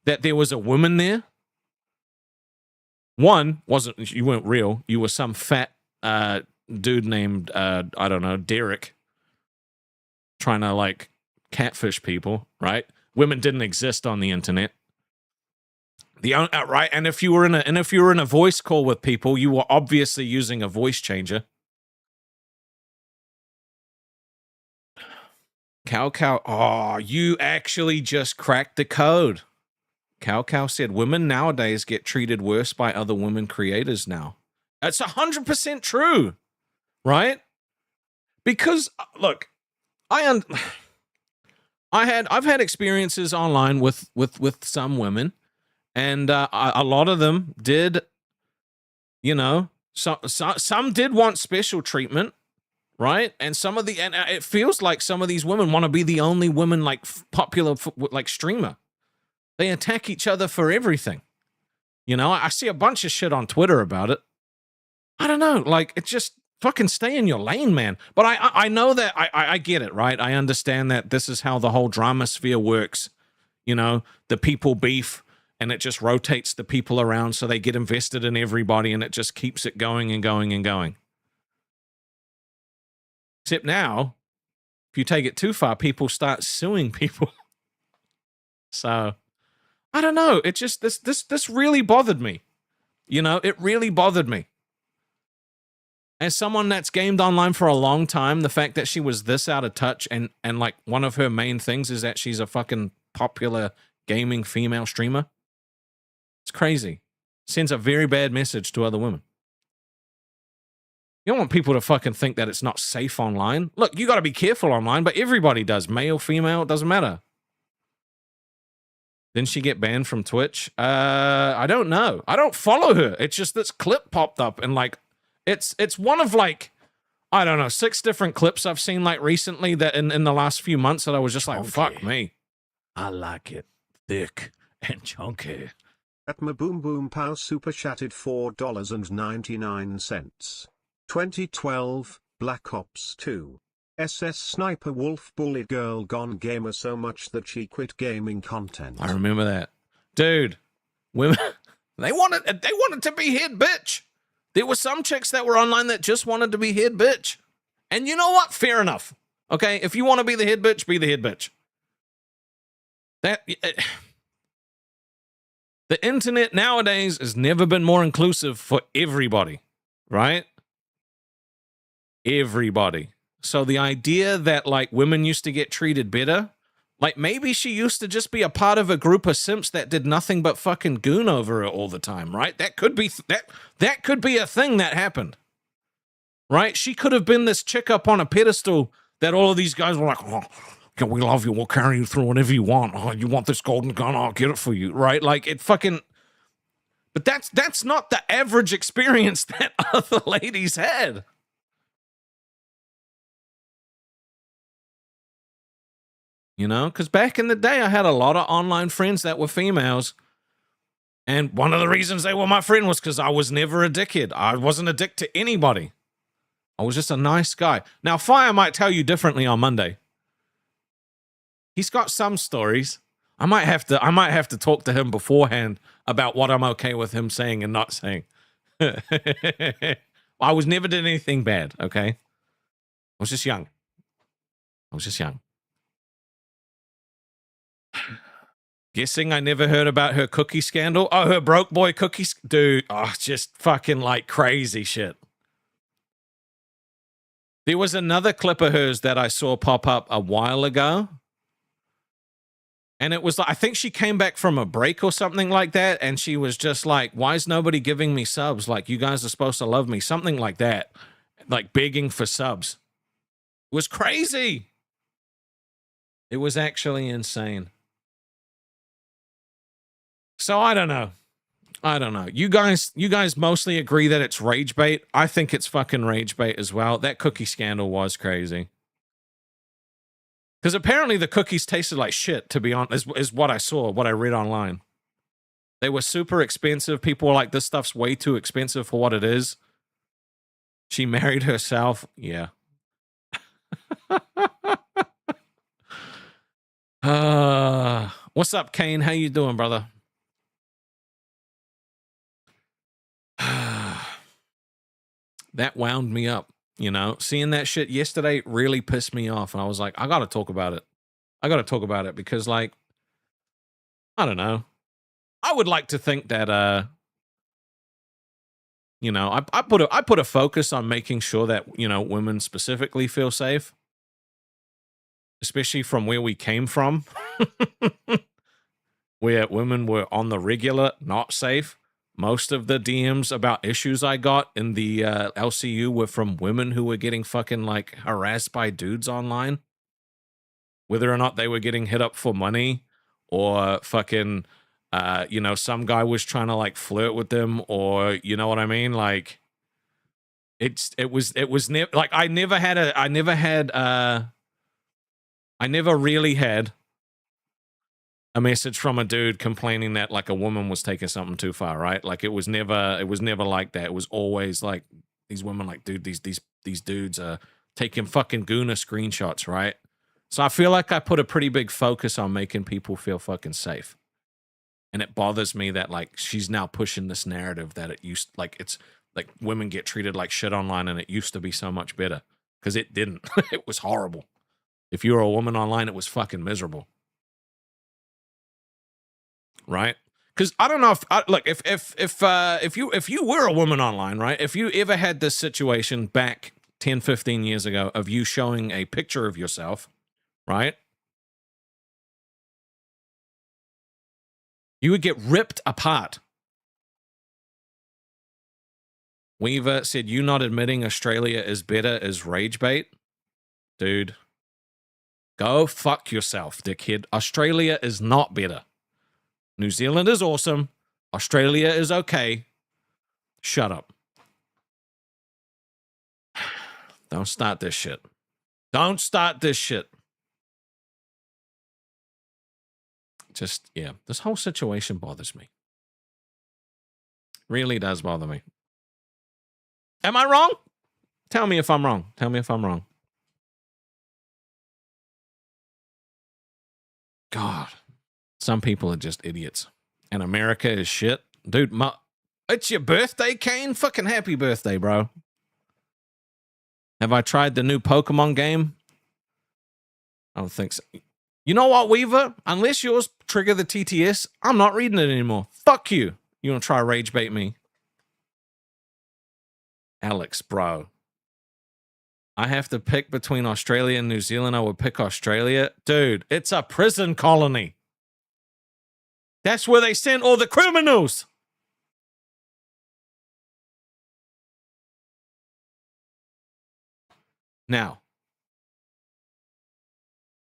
that there was a woman there, you weren't real. You were some fat dude named I don't know, Derek, trying to like catfish people, right? Women didn't exist on the internet. Right, and if you were in a voice call with people, you were obviously using a voice changer. Cow, oh, you actually just cracked the code. Cow said, women nowadays get treated worse by other women creators now. That's 100% true, right? Because, look, I've had experiences online with some women, and a lot of them did, some did want special treatment. Right? And and it feels like some of these women want to be the only women like popular like streamer. They attack each other for everything. I see a bunch of shit on Twitter about it. I don't know, like it's just fucking stay in your lane, man. But I know that I get it, right? I understand that this is how the whole drama sphere works. The people beef and it just rotates the people around so they get invested in everybody and it just keeps it going and going and going. Except now, if you take it too far, people start suing people. So, I don't know. It just, this really bothered me. It really bothered me. As someone that's gamed online for a long time, the fact that she was this out of touch and like one of her main things is that she's a fucking popular gaming female streamer. It's crazy. Sends a very bad message to other women. You don't want people to fucking think that it's not safe online. Look, you got to be careful online, but everybody does. Male, female, it doesn't matter. Didn't she get banned from Twitch? I don't know. I don't follow her. It's just this clip popped up and like, it's one of like, I don't know, 6 different clips I've seen like recently that in the last few months that I was just like, fuck me. I like it thick and chunky. At my Boom Boom Pow super chatted $4.99. 2012, Black Ops 2. SS Sniper Wolf bullied girl gone gamer so much that she quit gaming content. I remember that. Dude, women, they wanted to be hit, bitch. There were some chicks that were online that just wanted to be hit, bitch. And you know what? Fair enough. Okay, if you want to be the head bitch, be the head bitch. The internet nowadays has never been more inclusive for everybody, right? Everybody. So the idea that like women used to get treated better, like maybe she used to just be a part of a group of simps that did nothing but fucking goon over her all the time, right? That could be that could be a thing that happened. Right? She could have been this chick up on a pedestal that all of these guys were like, oh, we love you. We'll carry you through whatever you want. Oh, you want this golden gun? I'll get it for you. Right? Like it fucking. But that's not the average experience that other ladies had. You know, because back in the day, I had a lot of online friends that were females. And one of the reasons they were my friend was because I was never a dickhead. I wasn't a dick to anybody. I was just a nice guy. Now, Fire might tell you differently on Monday. He's got some stories. I might have to talk to him beforehand about what I'm okay with him saying and not saying. I never did anything bad, okay? I was just young. Guessing I never heard about her cookie scandal. Oh, her broke boy cookies. Dude, just fucking like crazy shit. There was another clip of hers that I saw pop up a while ago. And it was like, I think she came back from a break or something like that. And she was just like, why is nobody giving me subs? Like, you guys are supposed to love me. Something like that. Like begging for subs. It was crazy. It was actually insane. So I don't know. You guys mostly agree that it's rage bait. I think it's fucking rage bait as well. That cookie scandal was crazy. Because apparently the cookies tasted like shit, to be honest, is what I saw, what I read online. They were super expensive. People were like, this stuff's way too expensive for what it is. She married herself. Yeah. What's up, Kane? How you doing, brother? That wound me up, you know. Seeing that shit yesterday really pissed me off, and I was like, I gotta talk about it because, like, I don't know. I would like to think that, you know, I put a focus on making sure that, you know, women specifically feel safe, especially from where we came from, where women were on the regular not safe. Most of the DMs about issues I got in the LCU were from women who were getting fucking like harassed by dudes online. Whether or not they were getting hit up for money or fucking, you know, some guy was trying to like flirt with them or, you know what I mean? Like it was never like I never really had a message from a dude complaining that like a woman was taking something too far, right? Like it was never like that. It was always like these women like, dude, these dudes are taking fucking Guna screenshots, right? So I feel like I put a pretty big focus on making people feel fucking safe. And it bothers me that like she's now pushing this narrative that it used like it's like women get treated like shit online and it used to be so much better. Because it didn't. It was horrible. If you were a woman online, it was fucking miserable. Right? Because I don't know if look if you were a woman online, right? If you ever had this situation back 10, 15 years ago of you showing a picture of yourself, right? You would get ripped apart. Weaver said, you not admitting Australia is better is rage bait? Dude, go fuck yourself, dickhead. Australia is not better. New Zealand is awesome. Australia is okay. Shut up. Don't start this shit. Don't start this shit. Just, yeah, this whole situation bothers me. Really does bother me. Am I wrong? Tell me if I'm wrong. Tell me if I'm wrong. God. Some people are just idiots. And America is shit. Dude, it's your birthday, Kane? Fucking happy birthday, bro. Have I tried the new Pokemon game? I don't think so. You know what, Weaver? Unless yours trigger the TTS, I'm not reading it anymore. Fuck you. You want to try Ragebait me? Alex, bro. I have to pick between Australia and New Zealand. I would pick Australia. Dude, it's a prison colony. That's where they send all the criminals. Now.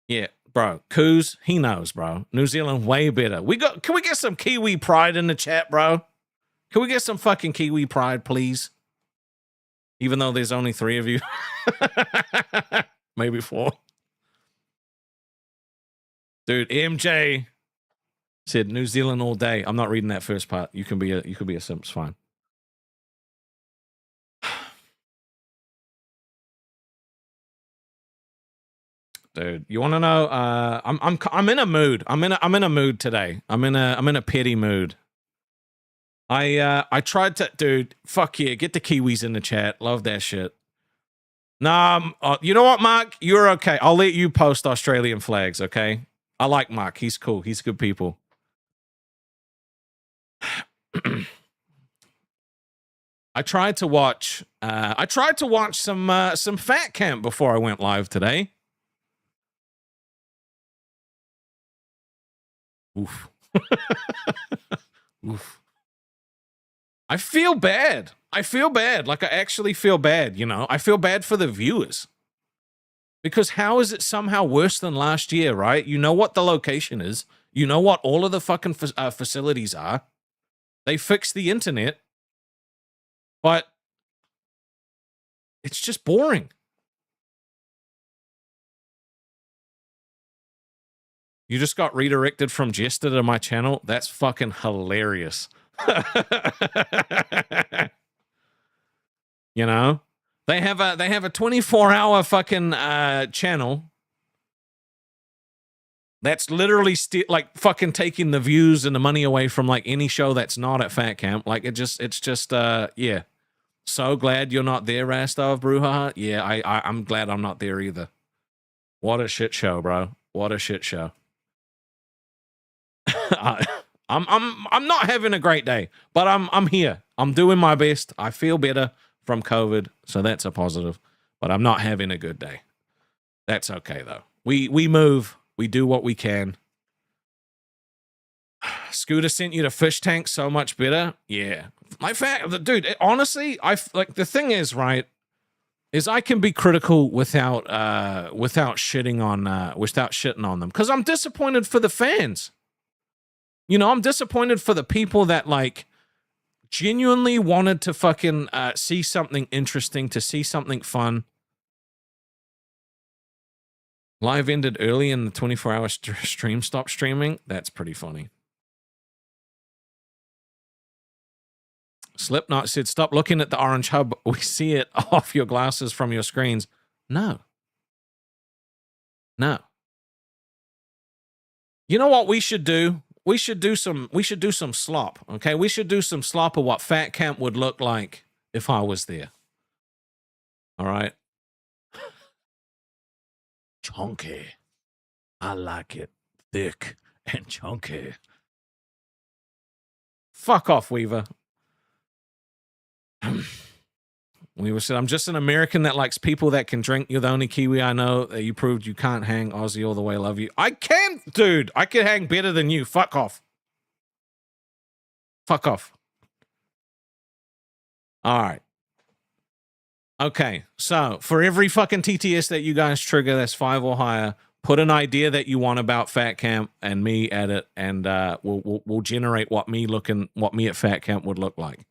Yeah, bro. Coos, he knows, bro. New Zealand way better. Can we get some Kiwi pride in the chat, bro? Can we get some fucking Kiwi pride, please? Even though there's only 3 of you. Maybe 4. Dude, MJ said New Zealand all day. I'm not reading that first part. You can be a simp, it's fine. Dude, you want to know? I'm in a mood. I'm in a mood today. I'm in a petty mood. I tried to, dude. Fuck yeah, get the Kiwis in the chat. Love that shit. Nah, you know what, Mark? You're okay. I'll let you post Australian flags. Okay, I like Mark. He's cool. He's good people. I tried to watch some Fat Camp before I went live today. Oof. Oof. I feel bad. Like, I actually feel bad, you know? I feel bad for the viewers. Because how is it somehow worse than last year, right? You know what the location is. You know what all of the fucking facilities are. They fixed the internet. But it's just boring. You just got redirected from Jester to my channel? That's fucking hilarious. You know? They have a 24-hour fucking channel that's literally like fucking taking the views and the money away from like any show that's not at Fat Camp. Like it's just yeah. So glad you're not there, Rastov Bruhaha. Yeah, I'm glad I'm not there either. What a shit show, bro. What a shit show. I'm not having a great day, but I'm here. I'm doing my best. I feel better from COVID, so that's a positive. But I'm not having a good day. That's okay though. We move. We do what we can. Scooter sent you to Fish Tank so much better. Yeah. Dude, honestly, like the thing is, right, is I can be critical without shitting on them, because I'm disappointed for the fans. You know, I'm disappointed for the people that like genuinely wanted to fucking see something interesting, to see something fun. Live ended early and the 24-hour stream stopped streaming. That's pretty funny. Slipknot said, stop looking at the orange hub. We see it off your glasses from your screens. No. No. You know what we should do? We should do some slop, okay? We should do some slop of what Fat Camp would look like if I was there. All right? Chunky. I like it thick and chunky. Fuck off, Weaver. Weaver said, I'm just an American that likes people that can drink. You're the only Kiwi I know that you proved you can't hang. Aussie all the way, love you. I can, dude. I can hang better than you. Fuck off. Fuck off. All right. Okay, so for every fucking TTS that you guys trigger that's 5 or higher, put an idea that you want about Fat Camp and me at it, and we'll generate what me at Fat Camp would look like.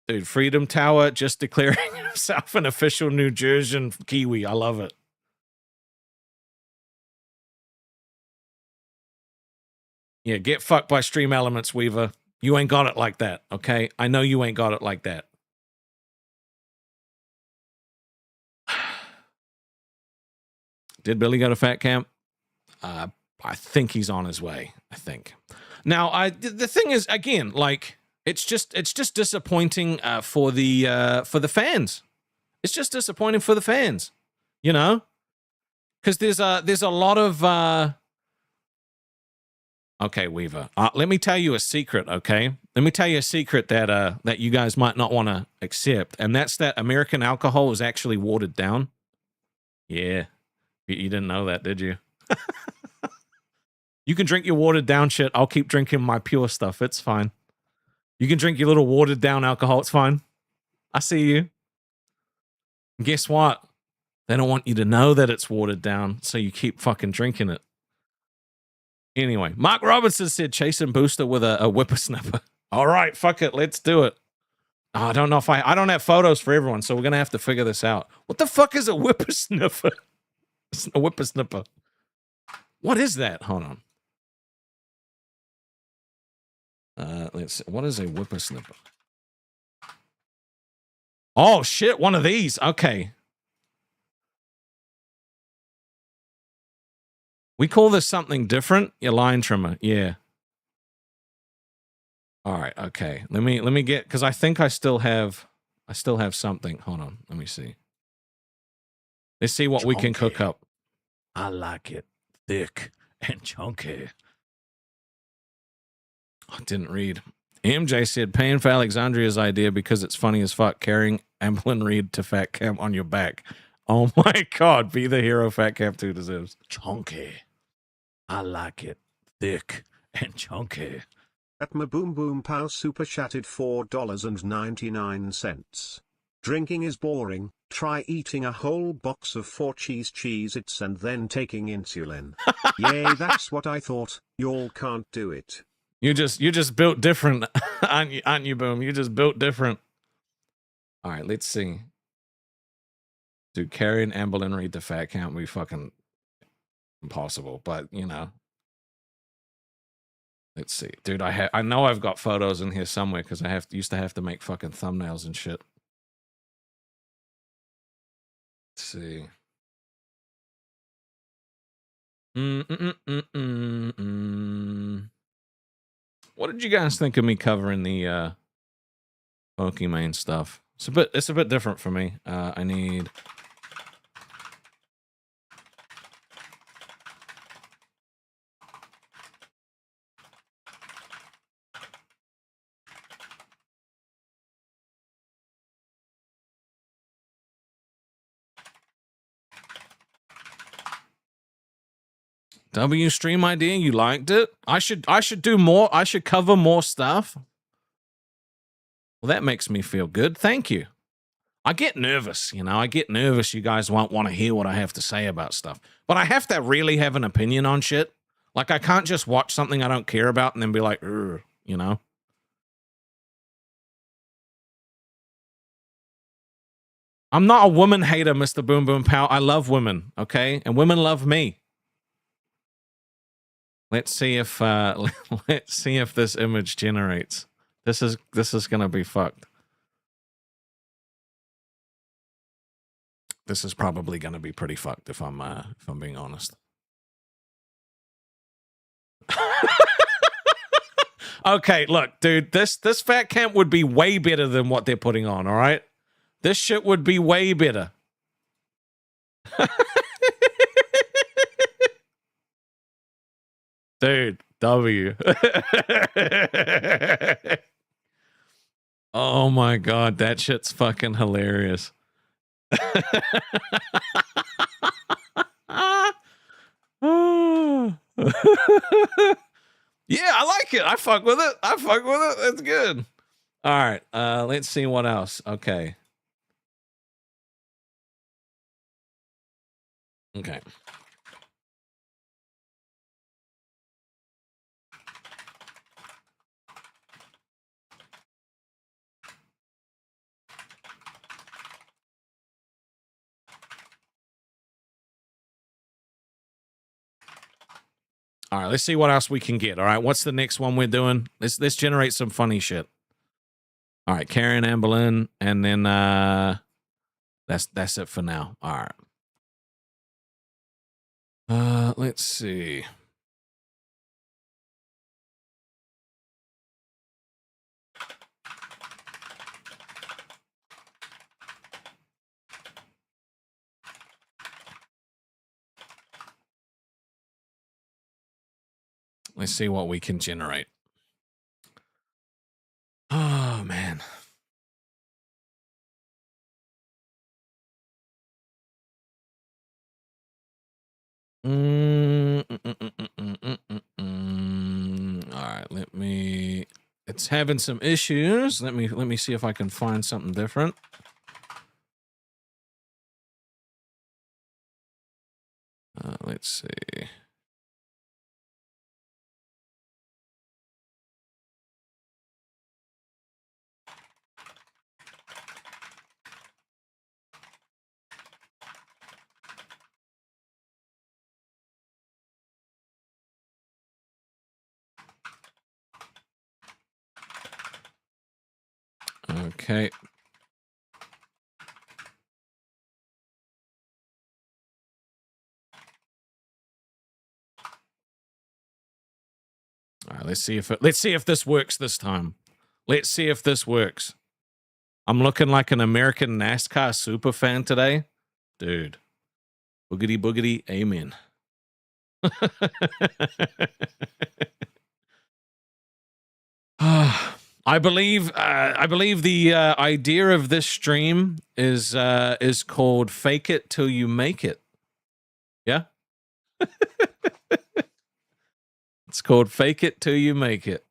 Dude, Freedom Tower just declaring himself an official New Jersey Kiwi. I love it. Yeah, get fucked by StreamElements, Weaver. You ain't got it like that, okay? I know you ain't got it like that. Did Billy go to Fat Camp? I think he's on his way. I think. Now, the thing is, again, like it's just disappointing for the fans. It's just disappointing for the fans, you know? Because there's a lot of okay, Weaver. Let me tell you a secret, okay? Let me tell you a secret that that you guys might not want to accept, and that's that American alcohol is actually watered down. Yeah. You didn't know that, did you? You can drink your watered down shit. I'll keep drinking my pure stuff. It's fine. You can drink your little watered down alcohol. It's fine. I see you. And guess what? They don't want you to know that it's watered down, so you keep fucking drinking it. Anyway, Mark Robertson said chasing Booster with a whippersnapper. All right, fuck it. Let's do it. Oh, I don't know if I don't have photos for everyone, so we're going to have to figure this out. What the fuck is a whippersnapper? It's a whippersnapper. What is that? Hold on. Let's see. What is a whippersnapper? Oh shit, one of these. Okay. We call this something different. Your line trimmer. Yeah. All right, okay. Let me get, because I think I still have something. Hold on. Let me see. Let's see what we can cook Chunky. up. I like it thick and chunky. I didn't read. MJ said, paying for Alexandria's idea because it's funny as fuck, carrying Amblin Reed to Fat Camp on your back. Oh my God, be the hero Fat Camp 2 deserves. Chunky. I like it thick and chunky. At my Boom Boom Pow super chatted $4.99. Drinking is boring, try eating a whole box of 4 Cheez-Its and then taking insulin. Yay, that's what I thought, y'all can't do it. You just built different, aren't you, Boom? You just built different. All right, let's see. Dude, carrying Amberlin Reed to Fat Camp would be fucking impossible, but you know. Let's see. Dude, I know I've got photos in here somewhere because I used to have to make fucking thumbnails and shit. Let's see. What did you guys think of me covering the Pokimane stuff? It's a bit different for me. I need W stream idea. You liked it? I should do more. I should cover more stuff. Well, that makes me feel good. Thank you. I get nervous, you know. I get nervous. You guys won't want to hear what I have to say about stuff. But I have to really have an opinion on shit. Like, I can't just watch something I don't care about and then be like, you know. I'm not a woman hater, Mr. Boom Boom Pow. I love women, okay? And women love me. Let's see if this image generates. This is gonna be fucked. This is probably gonna be pretty fucked if I'm being honest. Okay, look, dude, this Fat Camp would be way better than what they're putting on, all right? This shit would be way better. Dude, W. Oh my God, that shit's fucking hilarious. Yeah, I like it. I fuck with it. It's good. All right. Let's see what else. Okay. Okay. All right, let's see what else we can get. All right, what's the next one we're doing? Let's generate some funny shit. All right, Karen Amberlin, and then that's it for now. All right. Let's see. Let's see what we can generate. Oh man. All right, let me. It's having some issues. Let me see if I can find something different. Let's see. Okay. All right, let's see if this works this time. Let's see if this works. I'm looking like an American NASCAR super fan today. Dude. Boogity boogity, amen. I believe the idea of this stream is called "Fake It Till You Make It." Yeah, it's called "Fake It Till You Make It."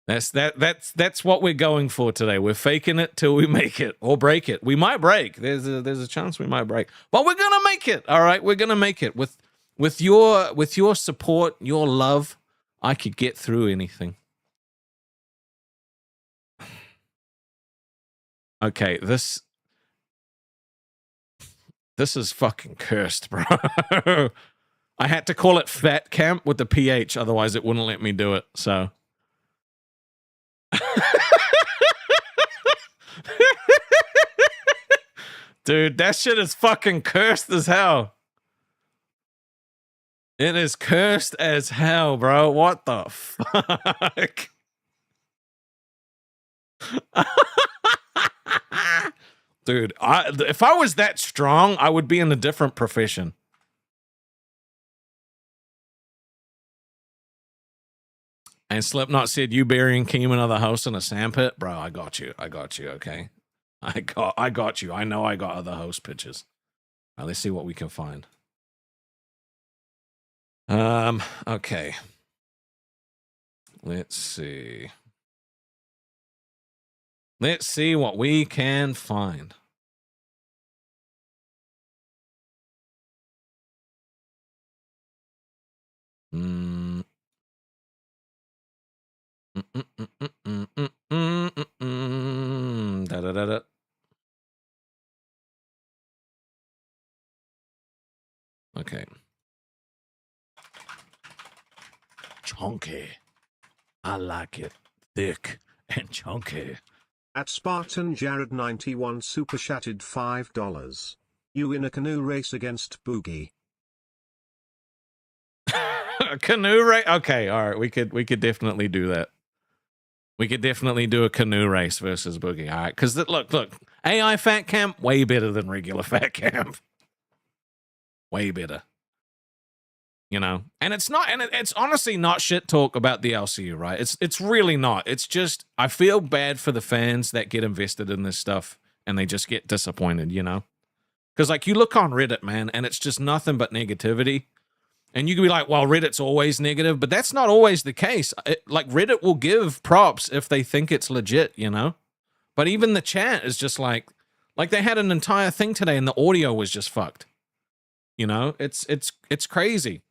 That's what we're going for today. We're faking it till we make it or break it. We might break. There's a chance we might break, but we're gonna make it. All right, we're gonna make it with your support, your love. I could get through anything. Okay, this is fucking cursed, bro. I had to call it Fat Camp with the PH, otherwise it wouldn't let me do it, so. Dude, that shit is fucking cursed as hell. It is cursed as hell, bro. What the fuck? Dude, if I was that strong, I would be in a different profession. And Slipknot said, "You burying Keeman or the host in a sandpit?" Bro, I got you. Okay, I got you. I know I got other host pitches. All right, let's see what we can find. Okay. Let's see. Let's see what we can find. Da da da da. Okay. Chunky. I like it thick and chunky. At Spartan Jared 91 super chatted $5. You in a canoe race against Boogie. A canoe race? Okay, all right. We could definitely do that. We could definitely do a canoe race versus Boogie. All right, because look, AI Fat Camp way better than regular Fat Camp. Way better. You know, and it's not, and it's honestly not shit talk about the LCU, right? It's really not. It's just I feel bad for the fans that get invested in this stuff and they just get disappointed, you know? Because like you look on Reddit, man, and it's just nothing but negativity. And you can be like, well, Reddit's always negative, but that's not always the case. Like Reddit will give props if they think it's legit, you know? But even the chat is just like they had an entire thing today and the audio was just fucked. You know, it's crazy.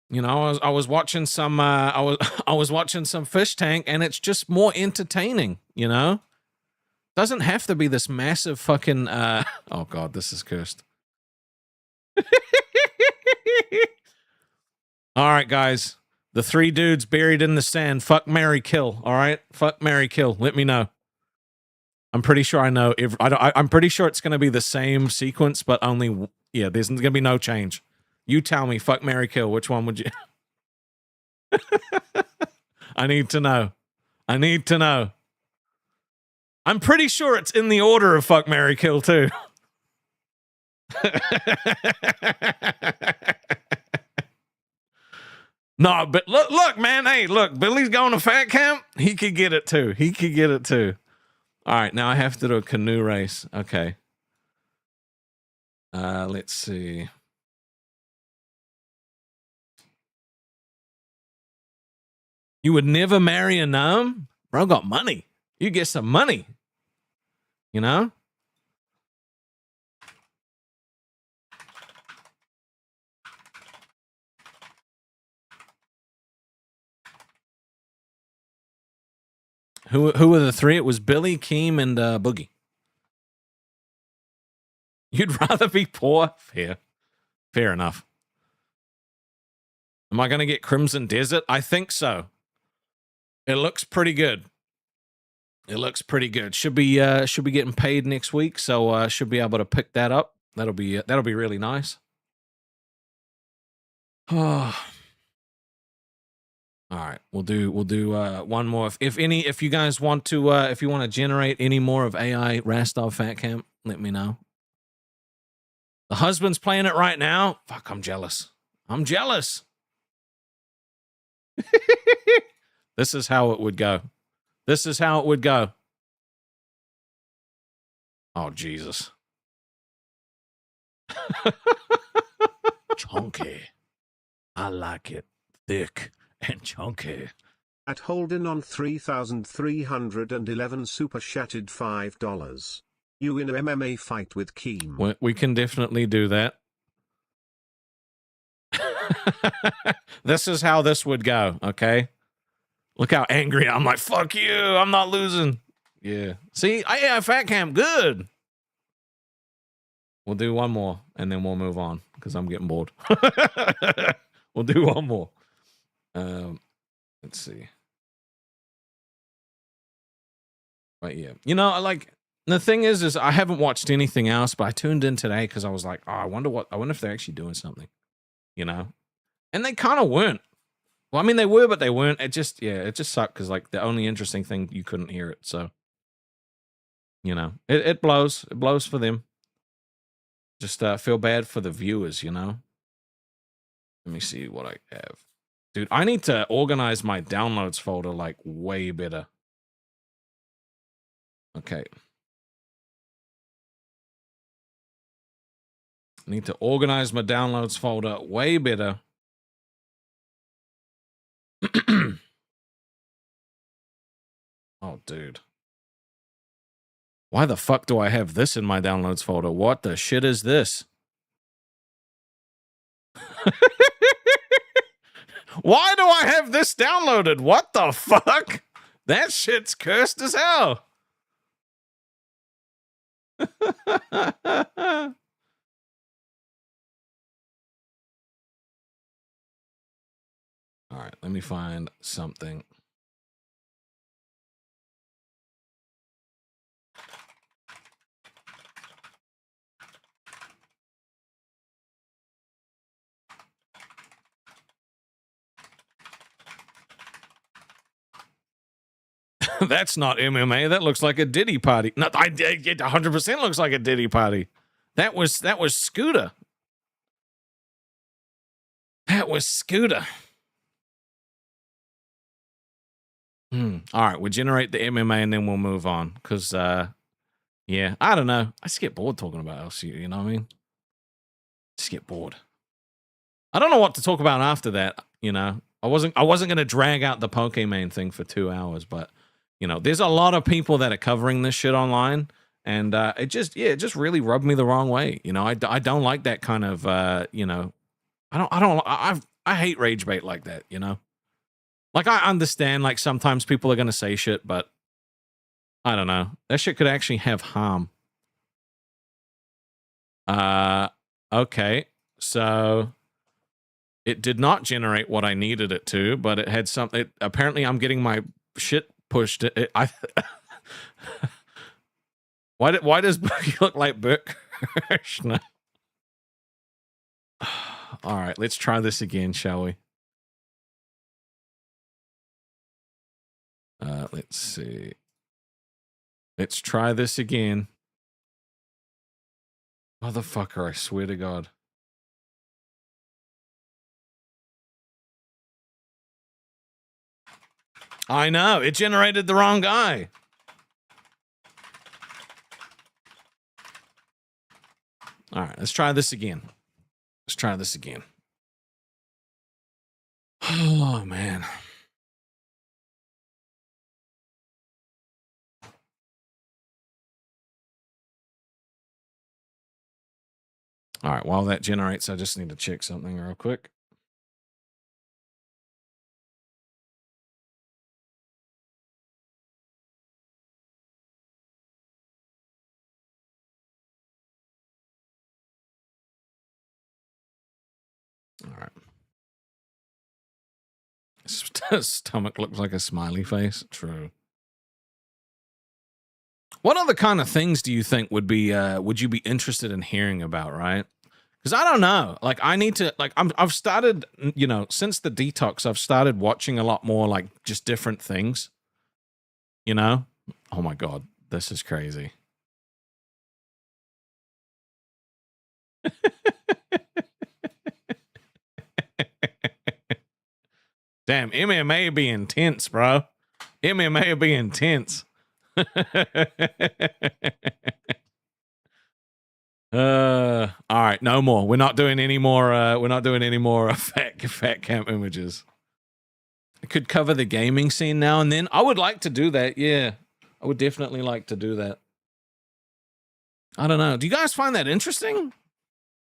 You know, I was watching some I was watching some Fish Tank and it's just more entertaining, you know? Doesn't have to be this massive fucking oh god, this is cursed. All right, guys. The three dudes buried in the sand. Fuck, marry, kill. All right? Fuck, marry, kill. Let me know. I'm pretty sure I know. I'm pretty sure it's going to be the same sequence, but only, yeah, there's going to be no change. You tell me, fuck, marry, kill. Which one would you? I need to know. I'm pretty sure it's in the order of fuck, marry, kill too. No, but look, man. Hey, look, Billy's going to fat camp. He could get it too. He could get it too. All right, now I have to do a canoe race. Okay. Let's see. You would never marry a gnome? Bro got money. You get some money. You know? Who were the three? It was Billy, Keem, and Boogie. You'd rather be poor? Fair enough. Am I going to get Crimson Desert? I think so. It looks pretty good. It looks pretty good. Should be getting paid next week, so should be able to pick that up. That'll be really nice. Oh. All right, we'll do one more. If you guys want to if you want to generate any more of AI Rastov Fat Camp, let me know. The husband's playing it right now. Fuck, I'm jealous. I'm jealous. This is how it would go. This is how it would go. Oh, Jesus. Chunky. I like it thick and chunky. At Holden on 3,311 super chatted $5. You in a MMA fight with Keem. We can definitely do that. This is how this would go, okay? Look how angry I'm like, fuck you, I'm not losing. Yeah. See, Fat Camp, good. We'll do one more, and then we'll move on, because I'm getting bored. We'll do one more. Let's see. But yeah. You know, the thing is I haven't watched anything else, but I tuned in today because I was like, oh, I wonder if they're actually doing something, you know? And they kind of weren't. Well, I mean, they were, but they weren't. It just sucked because, like, the only interesting thing, you couldn't hear it. So, you know, it blows. It blows for them. Just feel bad for the viewers, you know? Let me see what I have. Dude, I need to organize my downloads folder, like, way better. Okay. I need to organize my downloads folder way better. Oh, dude. Why the fuck do I have this in my downloads folder? What the shit is this? Why do I have this downloaded? What the fuck? That shit's cursed as hell. All right, let me find something. That's not MMA. That looks like a Diddy party. No, it 100% looks like a Diddy party. That was Scooter. That was Scooter. All right, we'll generate the MMA and then we'll move on. Because, yeah, I don't know. I just get bored talking about LCU, you know what I mean? Just get bored. I don't know what to talk about after that, you know? I wasn't going to drag out the Pokimane thing for 2 hours, but, you know, there's a lot of people that are covering this shit online. And it just really rubbed me the wrong way. You know, I don't like that kind of, you know, I hate Ragebait like that, you know? Like, I understand, like, sometimes people are going to say shit, but I don't know. That shit could actually have harm. Okay. So it did not generate what I needed it to, but it had something. Apparently, I'm getting my shit pushed. Why does Boogie look like Bert Kirshner? All right, let's try this again, shall we? Let's see. Let's try this again. Motherfucker, I swear to God. I know, it generated the wrong guy. All right, let's try this again. Let's try this again. Oh, man. All right, while that generates, I just need to check something real quick. All right. Stomach looks like a smiley face. True. What other kind of things do you think would you be interested in hearing about, right? Because I don't know. Like, I need to, like, I've started, you know, since the detox, I've started watching a lot more, like, just different things. You know? Oh my God, this is crazy. Damn, MMA be intense, bro. MMA be intense. All right, no more. We're not doing any more. We're not doing any more fat camp images. I could cover the gaming scene now and then. I would like to do that. Yeah, I would definitely like to do that. I don't know. Do you guys find that interesting?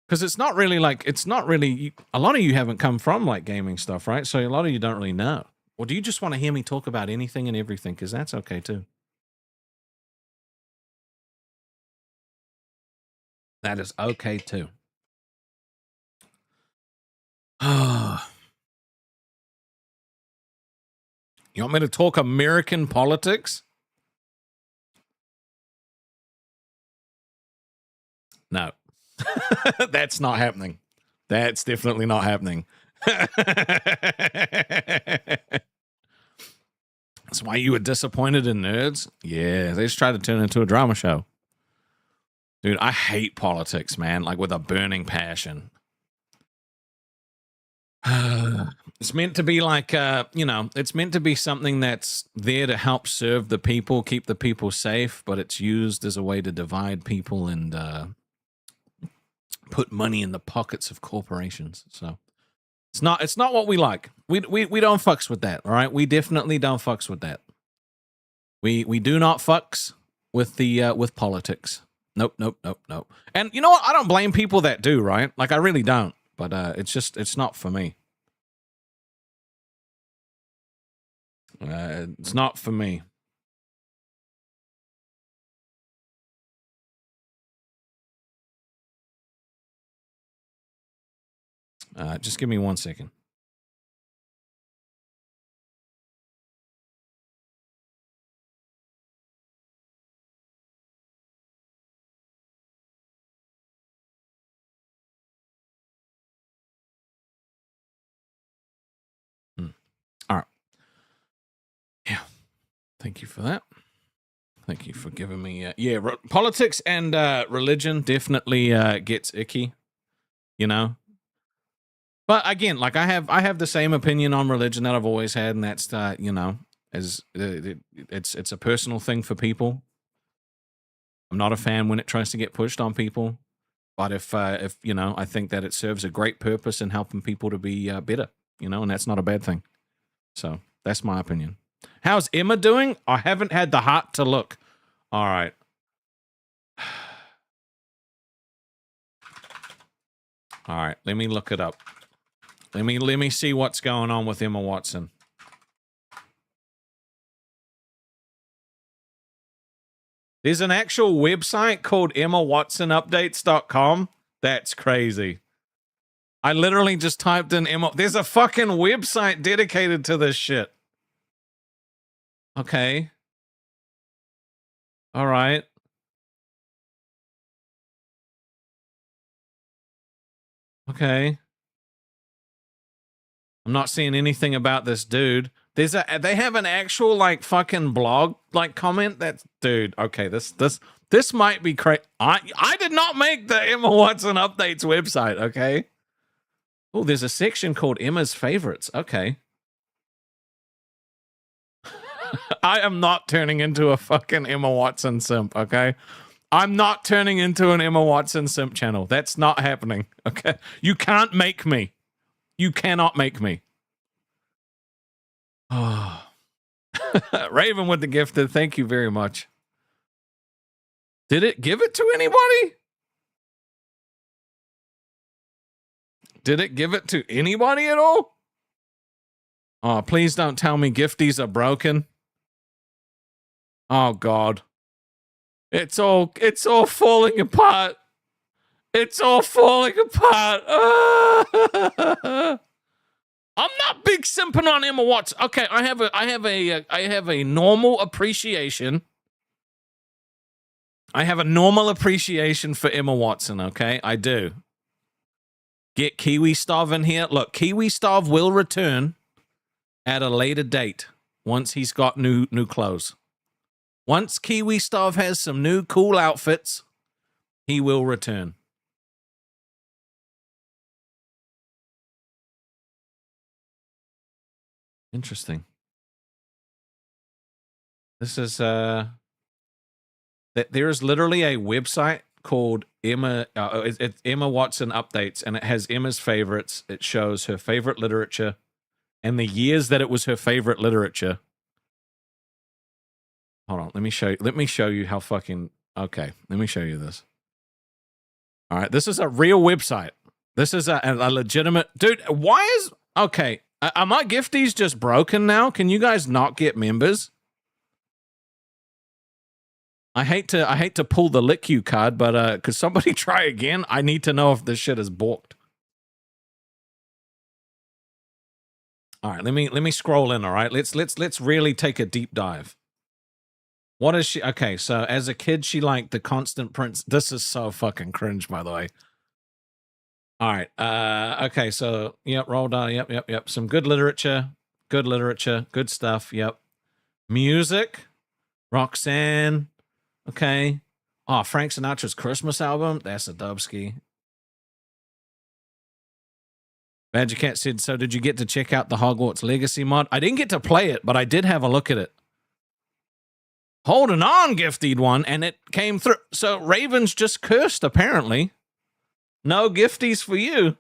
Because it's not really like, it's not really, a lot of you haven't come from like gaming stuff, right? So a lot of you don't really know. Or do you just want to hear me talk about anything and everything? Because that's okay too. That is okay too. You want me to talk American politics? No. That's not happening. That's definitely not happening. That's why you were disappointed in Nerds? Yeah, they just tried to turn it into a drama show. Dude, I hate politics, man, like with a burning passion. It's meant to be like, you know, it's meant to be something that's there to help serve the people, keep the people safe, but it's used as a way to divide people and put money in the pockets of corporations. So it's not what we like. We don't fucks with that, all right? We definitely don't fucks with that. We do not fucks with the with politics. Nope. And you know what? I don't blame people that do, right? Like I really don't. But it's not for me. It's not for me. Just give me 1 second. All right. Yeah. Thank you for that. Thank you for giving me. Politics and religion definitely gets icky. You know. But again, like I have the same opinion on religion that I've always had, and that's you know, as it's a personal thing for people. I'm not a fan when it tries to get pushed on people, but if you know, I think that it serves a great purpose in helping people to be better, you know, and that's not a bad thing. So that's my opinion. How's Emma doing? I haven't had the heart to look. All right. All right, let me look it up. Let me see what's going on with Emma Watson. There's an actual website called EmmaWatsonUpdates.com. That's crazy. I literally just typed in Emma. There's a fucking website dedicated to this shit. Okay. All right. Okay. I'm not seeing anything about this dude. They have an actual like fucking blog like comment that's dude. Okay, this might be crazy. I did not make the Emma Watson updates website. Okay. Oh, there's a section called Emma's favorites. Okay. I am not turning into a fucking Emma Watson simp. Okay. I'm not turning into an Emma Watson simp channel. That's not happening. Okay. You can't make me. You cannot make me. Oh. Raven with the gifted. Thank you very much. Did it give it to anybody? Did it give it to anybody at all? Oh, please don't tell me gifties are broken. Oh God. It's all falling apart. It's all falling apart. I'm not big simping on Emma Watson. Okay, I have a normal appreciation. I have a normal appreciation for Emma Watson, okay? I do. Get Kiwi Stov in here. Look, Kiwi Stov will return at a later date once he's got new clothes. Once Kiwi Stov has some new cool outfits, he will return. Interesting. This is there is literally a website called Emma. It's Emma Watson Updates, and it has Emma's favorites. It shows her favorite literature and the years that it was her favorite literature. Hold on, let me show you. Let me show you how fucking okay. Let me show you this. All right, this is a real website. This is a legitimate dude. Why is okay? Are my gifties just broken now? Can you guys not get members? I hate to pull the lick you card, but could somebody try again? I need to know if this shit is balked. All right, let me scroll in. All right, let's really take a deep dive. What is she? Okay, so as a kid, she liked the Constant Prince. This is so fucking cringe, by the way. All right. Okay. So, yep. Roll down. Yep. Some good literature. Good stuff. Yep. Music. Roxanne. Okay. Oh, Frank Sinatra's Christmas album. That's a dubski. Badger Cat said, so did you get to check out the Hogwarts Legacy mod? I didn't get to play it, but I did have a look at it. Holding on, gifted one, and it came through. So Raven's just cursed, apparently. No gifties for you.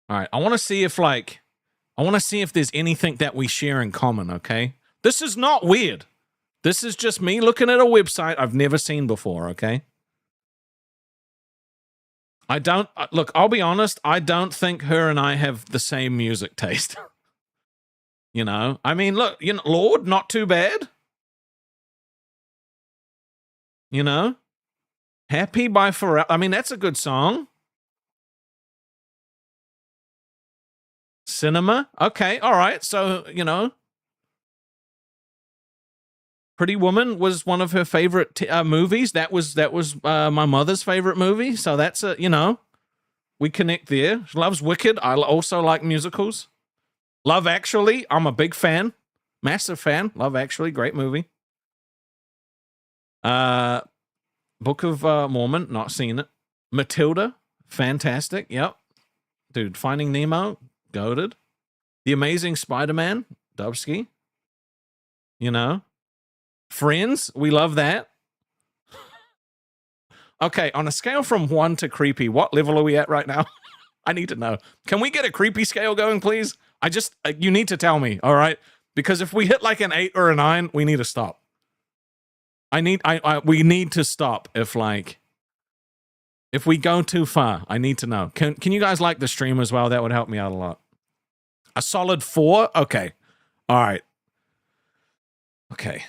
All right, I want to see if there's anything that we share in common, okay? This is not weird. This is just me looking at a website I've never seen before, okay? I don't, look, I'll be honest, I don't think her and I have the same music taste. You know? I mean, look, you know, Lord, not too bad. You know? Happy by Pharrell. I mean, that's a good song. Cinema. Okay, all right. So, you know, Pretty Woman was one of her favorite movies. That was my mother's favorite movie. So that's a, you know, we connect there. She loves Wicked. I also like musicals. Love Actually. I'm a big fan. Massive fan. Love Actually. Great movie. Book of Mormon, not seen it. Matilda, fantastic. Yep. Dude, Finding Nemo, goated. The Amazing Spider-Man, Dubsky. You know. Friends, we love that. Okay, on a scale from 1 to creepy, what level are we at right now? I need to know. Can we get a creepy scale going, please? You need to tell me, all right? Because if we hit like an 8 or a 9, we need to stop. We need to stop if we go too far. I need to know. Can you guys like the stream as well? That would help me out a lot. A solid 4? Okay. All right. Okay.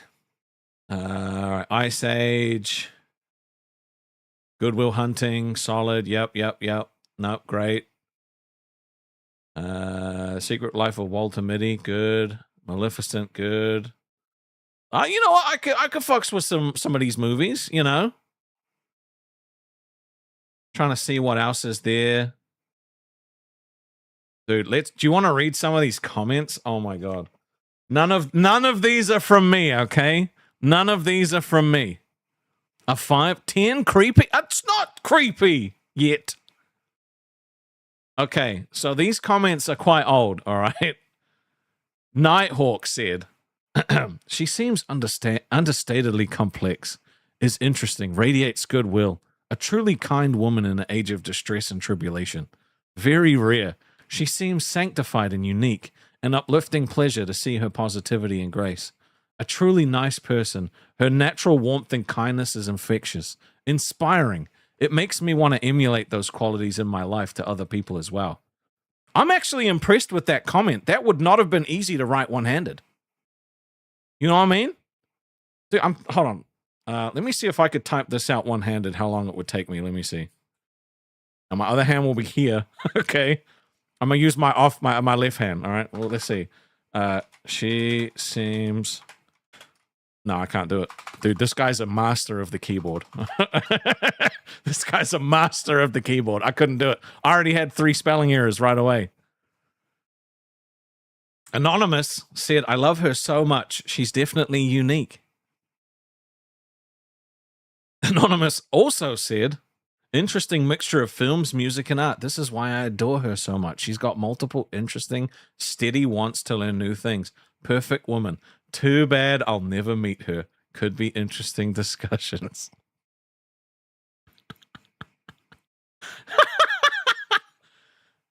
All right. Ice Age. Good Will Hunting. Solid. Yep. Nope. Great. Secret Life of Walter Mitty. Good. Maleficent. Good. You know what? I could fucks with some of these movies, you know? Trying to see what else is there. Dude, do you want to read some of these comments? Oh my god. None of these are from me, okay? None of these are from me. A 5, 10 creepy? It's not creepy yet. Okay, so these comments are quite old, all right? Nighthawk said, she seems understatedly complex, is interesting, radiates goodwill, a truly kind woman in an age of distress and tribulation. Very rare. She seems sanctified and unique, an uplifting pleasure to see her positivity and grace. A truly nice person. Her natural warmth and kindness is infectious, inspiring. It makes me want to emulate those qualities in my life to other people as well. I'm actually impressed with that comment. That would not have been easy to write one-handed. You know what I mean? Dude, hold on. Let me see if I could type this out one-handed, how long it would take me. Let me see. And my other hand will be here. Okay. I'm going to use my left hand. All right. Well, let's see. She seems... No, I can't do it. Dude, this guy's a master of the keyboard. This guy's a master of the keyboard. I couldn't do it. I already had 3 spelling errors right away. Anonymous said, I love her so much. She's definitely unique. Anonymous also said, interesting mixture of films, music, and art. This is why I adore her so much. She's got multiple interesting, steady wants to learn new things. Perfect woman. Too bad I'll never meet her. Could be interesting discussions.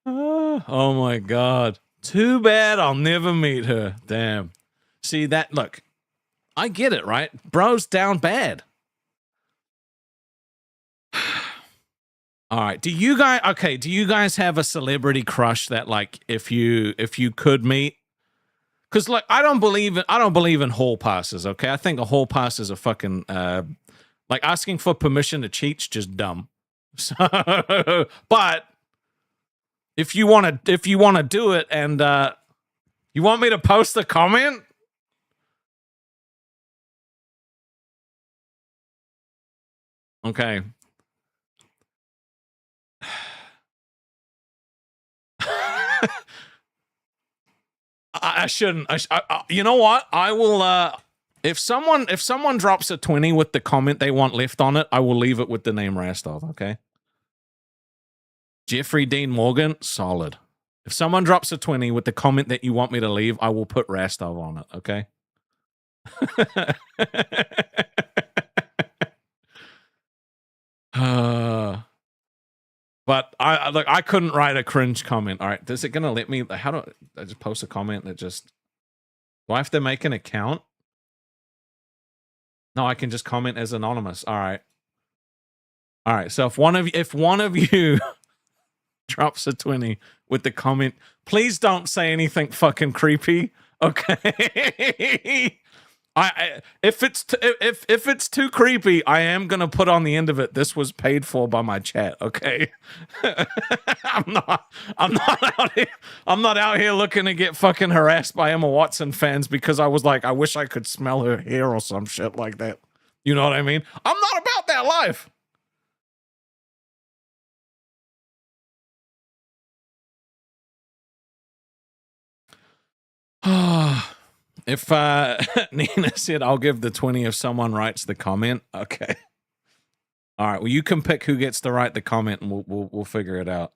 Oh my god. Too bad I'll never meet her. Damn. See that? Look, I get it, right? Bro's down bad. All right. Do you guys have a celebrity crush that, like, if you could meet? Because, like, I don't believe in hall passes, okay? I think a hall pass is a fucking like asking for permission to cheat's just dumb. So, but if you wanna do it, and you want me to post a comment? Okay. I shouldn't. You know what? I will. If someone drops a 20 with the comment they want left on it, I will leave it with the name Rastov. Okay. Jeffrey Dean Morgan, solid. If someone drops a 20 with the comment that you want me to leave, I will put Rastov on it. Okay. But I couldn't write a cringe comment. All right, is it gonna let me? How do I just post a comment that just? Do I have to make an account? No, I can just comment as anonymous. All right. So if one of you drops a 20 with the comment, please don't say anything fucking creepy. Okay. If it's too creepy, I am gonna put on the end of it, this was paid for by my chat, okay? I'm not out here looking to get fucking harassed by Emma Watson fans because I was like, I wish I could smell her hair or some shit like that. You know what I mean? I'm not about that life. If Nina said, I'll give the 20 if someone writes the comment. Okay. All right. Well, you can pick who gets to write the comment, and we'll figure it out.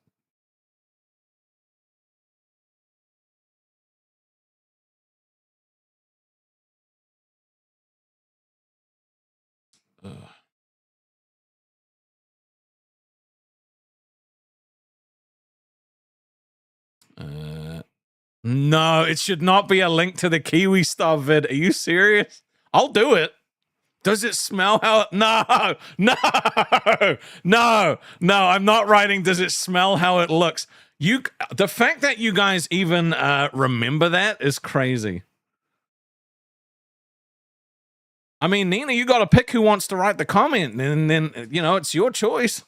No, it should not be a link to the Kiwi Star vid. Are you serious? I'll do it. Does it smell how... No. I'm not writing, does it smell how it looks? The fact that you guys even remember that is crazy. I mean, Nina, you got to pick who wants to write the comment, and then, you know, it's your choice.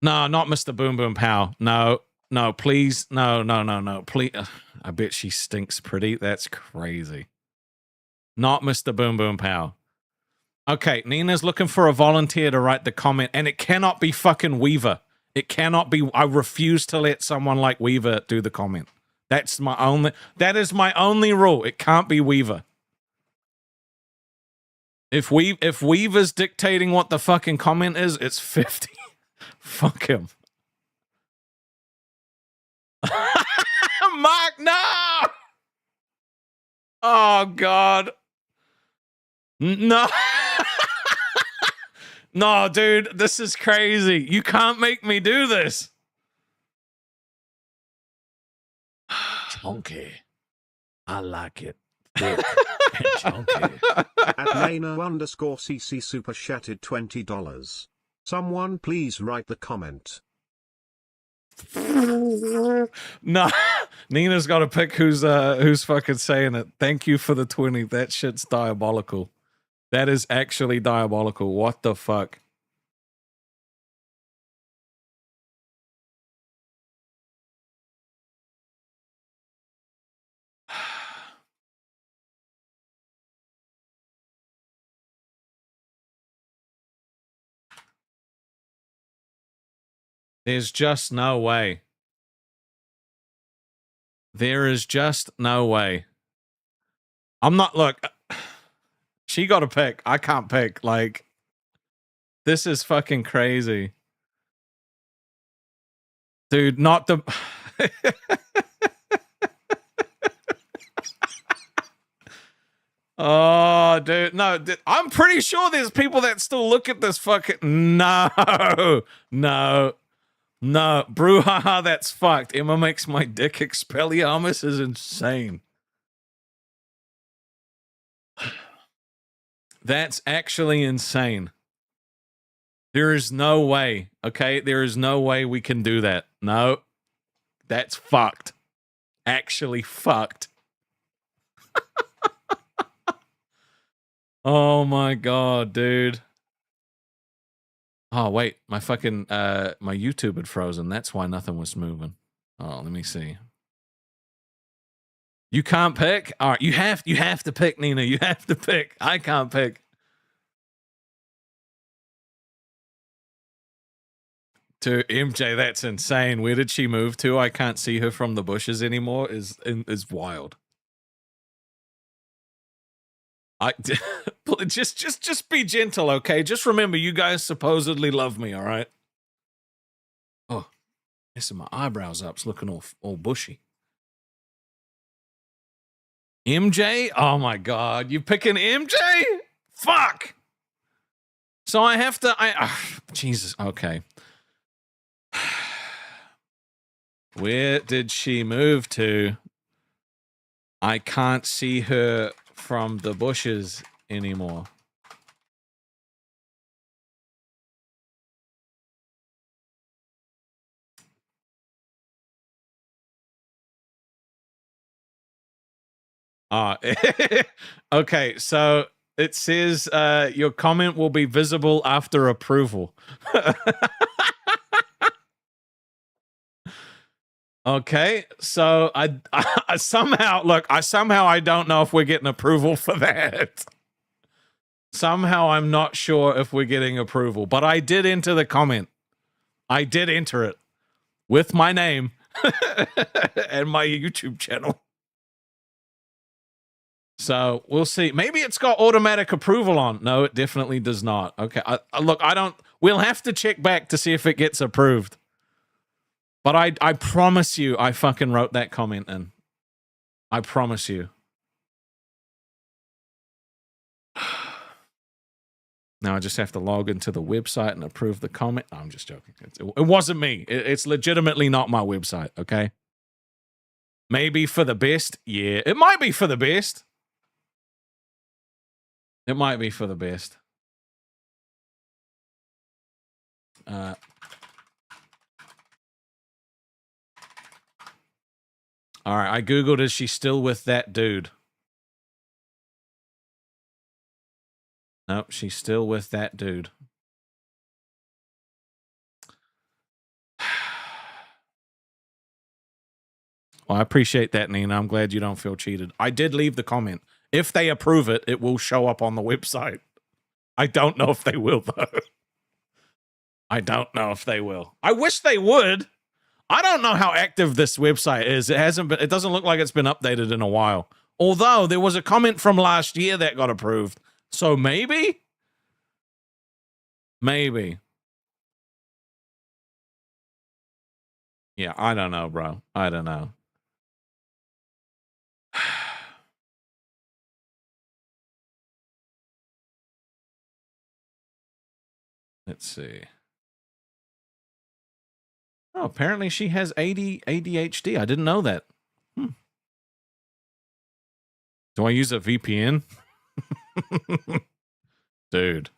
No, not Mr. Boom Boom Pow. No. no, please, no, please. I bet she stinks pretty. That's crazy. Not Mr. Boom Boom Pow. Okay, Nina's looking for a volunteer to write the comment, and it cannot be fucking Weaver. It cannot be. I refuse to let someone like Weaver do the comment. That is my only rule. It can't be Weaver. If Weaver's dictating what the fucking comment is, it's 50. Fuck him. Mark, no! Oh, God. No. No, dude, this is crazy. You can't make me do this. Chunky. I like it. Thick and chunky. At Lena_CC super chatted $20. Someone please write the comment. No, Nina's got to pick who's fucking saying it. Thank you for the 20. That shit's diabolical. That is actually diabolical. What the fuck? There's just no way. There is just no way. I'm not, look, she got to pick. I can't pick. Like, this is fucking crazy. Dude, not the... Oh, dude. No, I'm pretty sure there's people that still look at this fucking... No. Brouhaha, that's fucked. Emma makes my dick Expelliarmus is insane. That's actually insane. There is no way, okay? There is no way we can do that. No. That's fucked. Actually fucked. Oh my God, dude. Oh, wait. My fucking, my YouTube had frozen. That's why nothing was moving. Oh, let me see. You can't pick? All right, you have to pick, Nina. You have to pick. I can't pick. To MJ, that's insane. Where did she move to? I can't see her from the bushes anymore. Is wild. Just be gentle, okay? Just remember, you guys supposedly love me, all right? Oh, messing my eyebrows up. It's looking all bushy. MJ? Oh my God, you picking MJ? Fuck. So I have to. Jesus. Okay. Where did she move to? I can't see her from the bushes anymore. Okay, so it says your comment will be visible after approval. Okay, so I somehow I don't know if we're getting approval for that. Somehow I'm not sure if we're getting approval, but I did enter the comment. I did enter it with my name and my YouTube channel. So we'll see. Maybe it's got automatic approval on. No, it definitely does not. Okay, look, we'll have to check back to see if it gets approved. But I promise you, I fucking wrote that comment in. I promise you. Now I just have to log into the website and approve the comment. No, I'm just joking. It wasn't me. It's legitimately not my website, okay? Maybe for the best? Yeah, it might be for the best. It might be for the best. All right, I Googled, is she still with that dude? Nope, she's still with that dude. Well, I appreciate that, Nina. I'm glad you don't feel cheated. I did leave the comment. If they approve it, it will show up on the website. I don't know if they will, though. I don't know if they will. I wish they would. I don't know how active this website is. It hasn't been. It doesn't look like it's been updated in a while. Although there was a comment from last year that got approved. So maybe? Maybe. Yeah, I don't know, bro. I don't know. Let's see. Oh, apparently she has ADHD. I didn't know that. Do I use a VPN? Dude,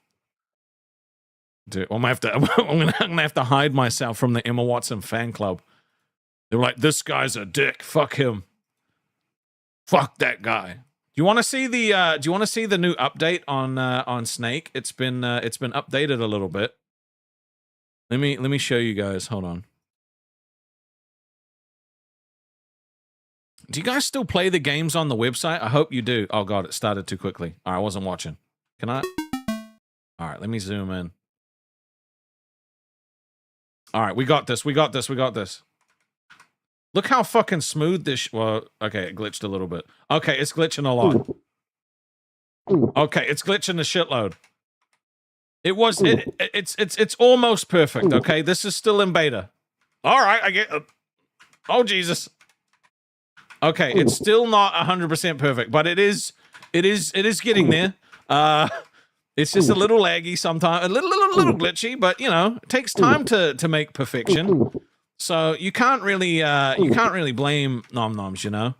I'm gonna have to hide myself from the Emma Watson fan club. They were like, "This guy's a dick. Fuck him. Fuck that guy." Do you want to see the? Do you want to see the new update on Snake? It's been updated a little bit. Let me show you guys. Hold on. Do you guys still play the games on the website? I hope you do. Oh god, it started too quickly. All right, I wasn't watching. Can I? All right, let me zoom in. All right, we got this. We got this. We got this. Look how fucking smooth this. Well, okay, it glitched a little bit. Okay, it's glitching a lot. Okay, it's glitching a shitload. It was. It's almost perfect. Okay, this is still in beta. All right, I get. Oh Jesus. Okay, it's still not 100% perfect, but it is getting there. It's just a little laggy sometimes, a little glitchy, but you know, it takes time to make perfection. So you can't really blame Nom Noms, you know.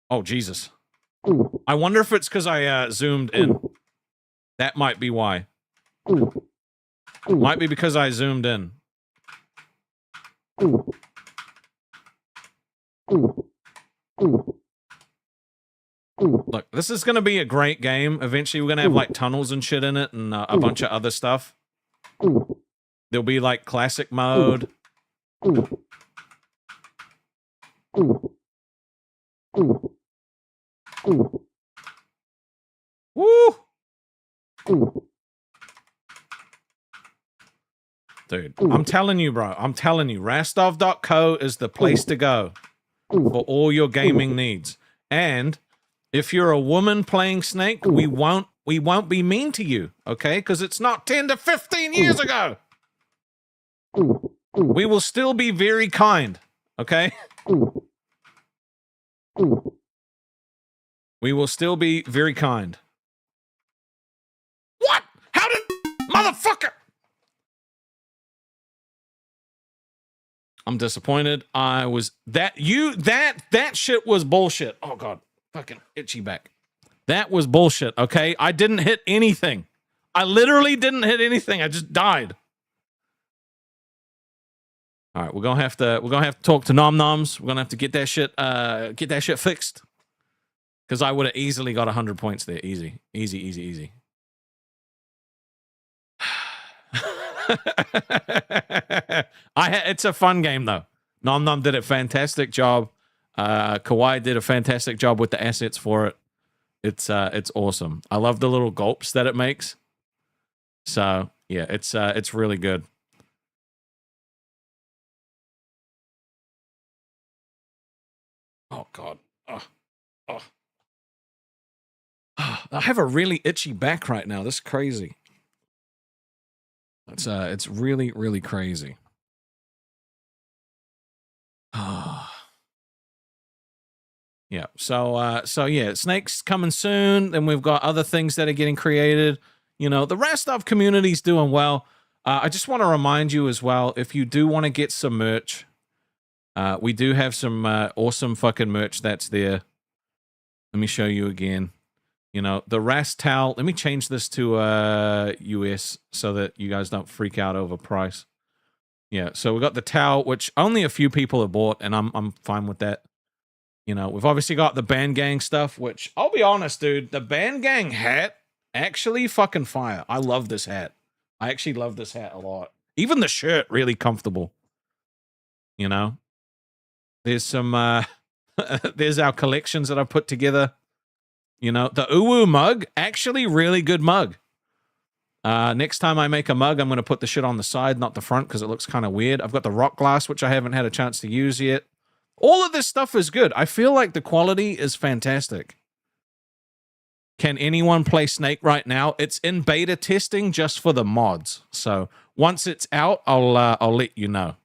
Oh Jesus. I wonder if it's because I zoomed in. That might be why. Might be because I zoomed in. Look, this is going to be a great game. Eventually, we're going to have like tunnels and shit in it and a bunch of other stuff. There'll be like classic mode. Woo! Dude, I'm telling you, bro. I'm telling you, Rastov.co is the place to go for all your gaming needs. And if you're a woman playing Snake, we won't be mean to you, okay? Because it's not 10 to 15 years ago. We will still be very kind, okay? We will still be very kind. What? How did... Motherfucker! I'm disappointed. I was... That shit was bullshit. Oh, God. Fucking itchy back. That was bullshit, okay? I didn't hit anything. I literally didn't hit anything. I just died. All right, we're gonna have to talk to Nom Noms. We're gonna have to get that shit fixed. Because I would have easily got 100 points there. Easy. It's a fun game though. Nom Nom did a fantastic job. Kawaii did a fantastic job with the assets for it. It's awesome. I love the little gulps that it makes. So yeah, it's really good. Oh God. Oh. I have a really itchy back right now. This is crazy. It's really, really crazy. Yeah. So yeah, Snake's coming soon. Then we've got other things that are getting created. You know, the Rastov community's doing well. I just want to remind you as well, if you do want to get some merch, we do have some awesome fucking merch that's there. Let me show you again. You know, the Rast towel. Let me change this to US so that you guys don't freak out over price. Yeah, so we got the towel, which only a few people have bought, and I'm fine with that. You know, we've obviously got the Band Gang stuff, which I'll be honest, dude, the Band Gang hat actually fucking fire. I love this hat. I actually love this hat a lot. Even the shirt, really comfortable. You know? There's some, there's our collections that I put together. You know, the Uwu mug, actually really good mug. Next time I make a mug, I'm going to put the shit on the side, not the front, because it looks kind of weird. I've got the rock glass, which I haven't had a chance to use yet. All of this stuff is good. I feel like the quality is fantastic. Can anyone play Snake right now? It's in beta testing just for the mods. So once it's out, I'll let you know.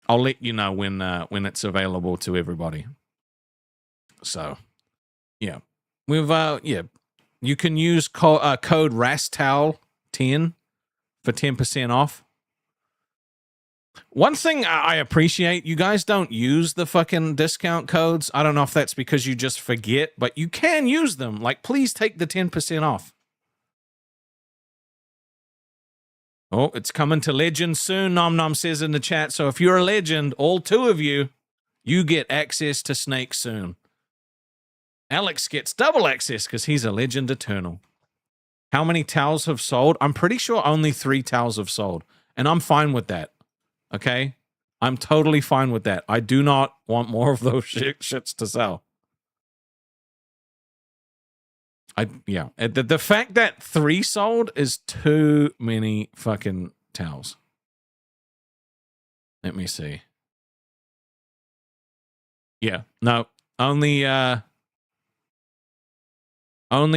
I'll let you know when it's available to everybody. So, yeah. We've yeah. You can use code RASTOW10 for 10% off. One thing I appreciate, you guys don't use the fucking discount codes. I don't know if that's because you just forget, but you can use them. Like, please take the 10% off. Oh, it's coming to Legend soon, Nom Nom says in the chat. So if you're a Legend, all 2 of you, you get access to Snake soon. Alex gets double access because he's a Legend Eternal. How many towels have sold? I'm pretty sure only 3 towels have sold. And I'm fine with that. Okay? I'm totally fine with that. I do not want more of those shits to sell. Yeah. The fact that 3 sold is too many fucking towels. Let me see. Yeah. No. Only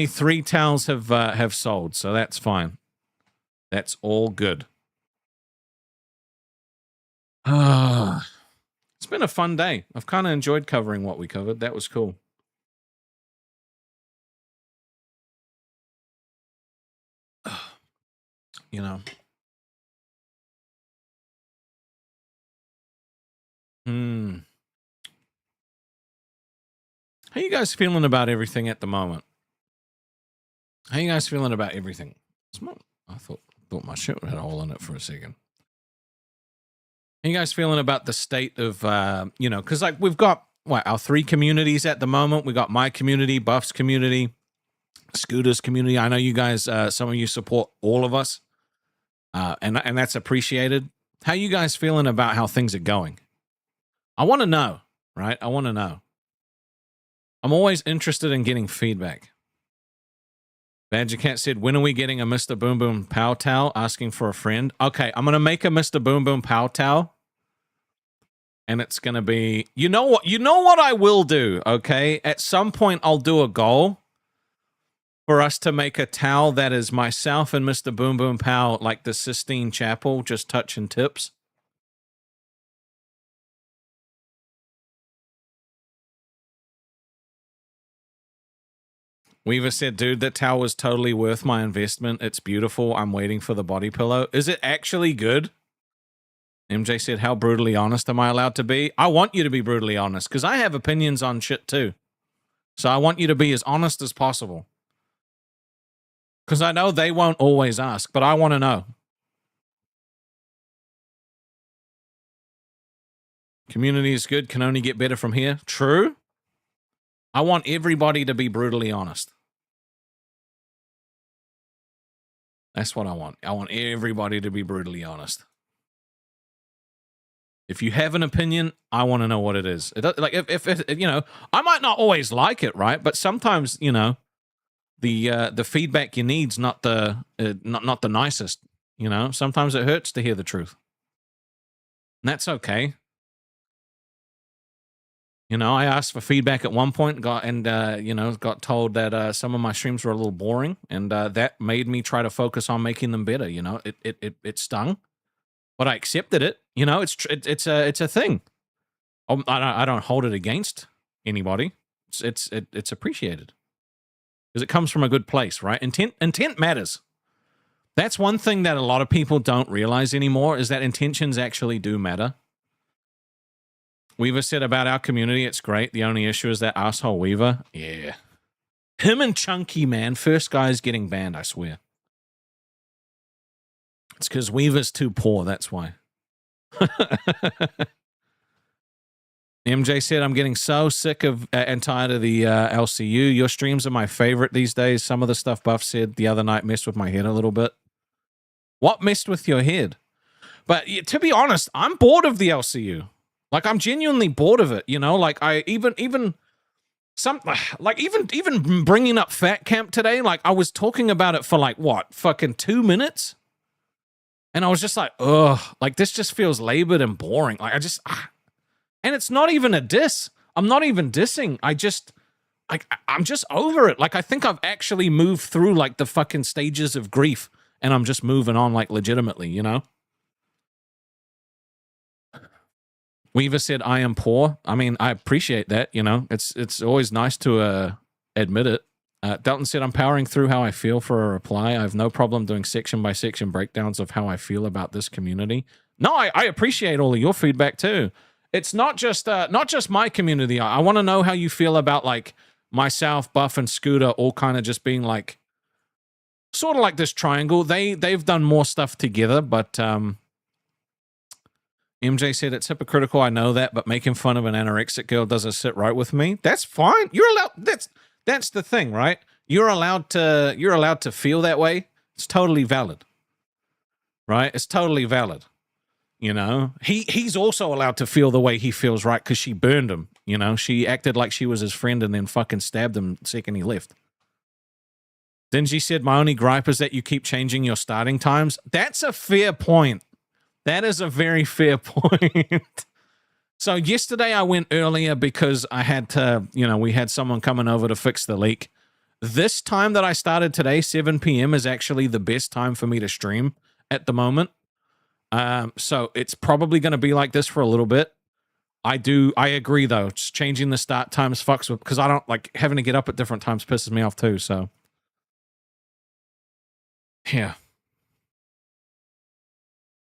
3 towels have sold, so that's fine. That's all good. It's been a fun day. I've kind of enjoyed covering what we covered. That was cool. You know. How you guys feeling about everything at the moment? How you guys feeling about everything? I thought my shit had a hole in it for a second. How you guys feeling about the state of, you know, because like we've got, our 3 communities at the moment. We got my community, Buff's community, Scooter's community. I know you guys, some of you support all of us, and that's appreciated. How you guys feeling about how things are going? I want to know, right? I want to know. I'm always interested in getting feedback. Badger Cat said, when are we getting a Mr. Boom Boom Pow Towel? Asking for a friend. Okay, I'm going to make a Mr. Boom Boom Pow Towel. And it's going to be... You know what I will do, okay? At some point, I'll do a goal for us to make a towel that is myself and Mr. Boom Boom Pow, like the Sistine Chapel, just touching tips. Weaver said, dude, that towel was totally worth my investment. It's beautiful. I'm waiting for the body pillow. Is it actually good? MJ said, how brutally honest am I allowed to be? I want you to be brutally honest because I have opinions on shit too. So I want you to be as honest as possible. Because I know they won't always ask, but I want to know. Community is good, can only get better from here. True. I want everybody to be brutally honest. That's what I want. I want everybody to be brutally honest. If you have an opinion, I want to know what it is. Like if you know, I might not always like it, right? But sometimes, you know, the feedback you need's not the not the nicest. You know, sometimes it hurts to hear the truth. And that's okay. You know, I asked for feedback at one point, got told that some of my streams were a little boring, and that made me try to focus on making them better. You know, it stung, but I accepted it. You know, it's a thing. I don't hold it against anybody. It's appreciated because it comes from a good place, right? Intent matters. That's one thing that a lot of people don't realize anymore is that intentions actually do matter. Weaver said about our community, it's great. The only issue is that asshole Weaver. Yeah. Him and Chunky, man. First guy's getting banned, I swear. It's because Weaver's too poor, that's why. MJ said, I'm getting so sick of and tired of the LCU. Your streams are my favorite these days. Some of the stuff Buff said the other night messed with my head a little bit. What messed with your head? But to be honest, I'm bored of the LCU. Like, I'm genuinely bored of it, you know? Like, I even bringing up Fat Camp today, like, I was talking about it for, like, what, fucking 2 minutes? And I was just like, ugh, like, this just feels labored and boring. Like, and it's not even a diss. I'm not even dissing. I'm just over it. Like, I think I've actually moved through, like, the fucking stages of grief, and I'm just moving on, like, legitimately, you know? Weaver said, I am poor. I mean, I appreciate that, you know? It's always nice to admit it. Dalton said, I'm powering through how I feel for a reply. I have no problem doing section-by-section breakdowns of how I feel about this community. No, I appreciate all of your feedback, too. It's not just my community. I want to know how you feel about, like, myself, Buff, and Scooter all kind of just being, like, sort of like this triangle. They've done more stuff together, but... MJ said it's hypocritical, I know that, but making fun of an anorexic girl doesn't sit right with me. That's fine. You're allowed. That's the thing, right? You're allowed to feel that way. It's totally valid, right? It's totally valid. You know, he's also allowed to feel the way he feels, right? Because she burned him. You know, she acted like she was his friend and then fucking stabbed him the second he left. Then she said, my only gripe is that you keep changing your starting times. That's a fair point. That is a very fair point. So yesterday I went earlier because I had to, you know, we had someone coming over to fix the leak. This time that I started today, 7 p.m. is actually the best time for me to stream at the moment. So it's probably going to be like this for a little bit. I agree though. Just changing the start times fucks with, because I don't like having to get up at different times pisses me off too. So yeah.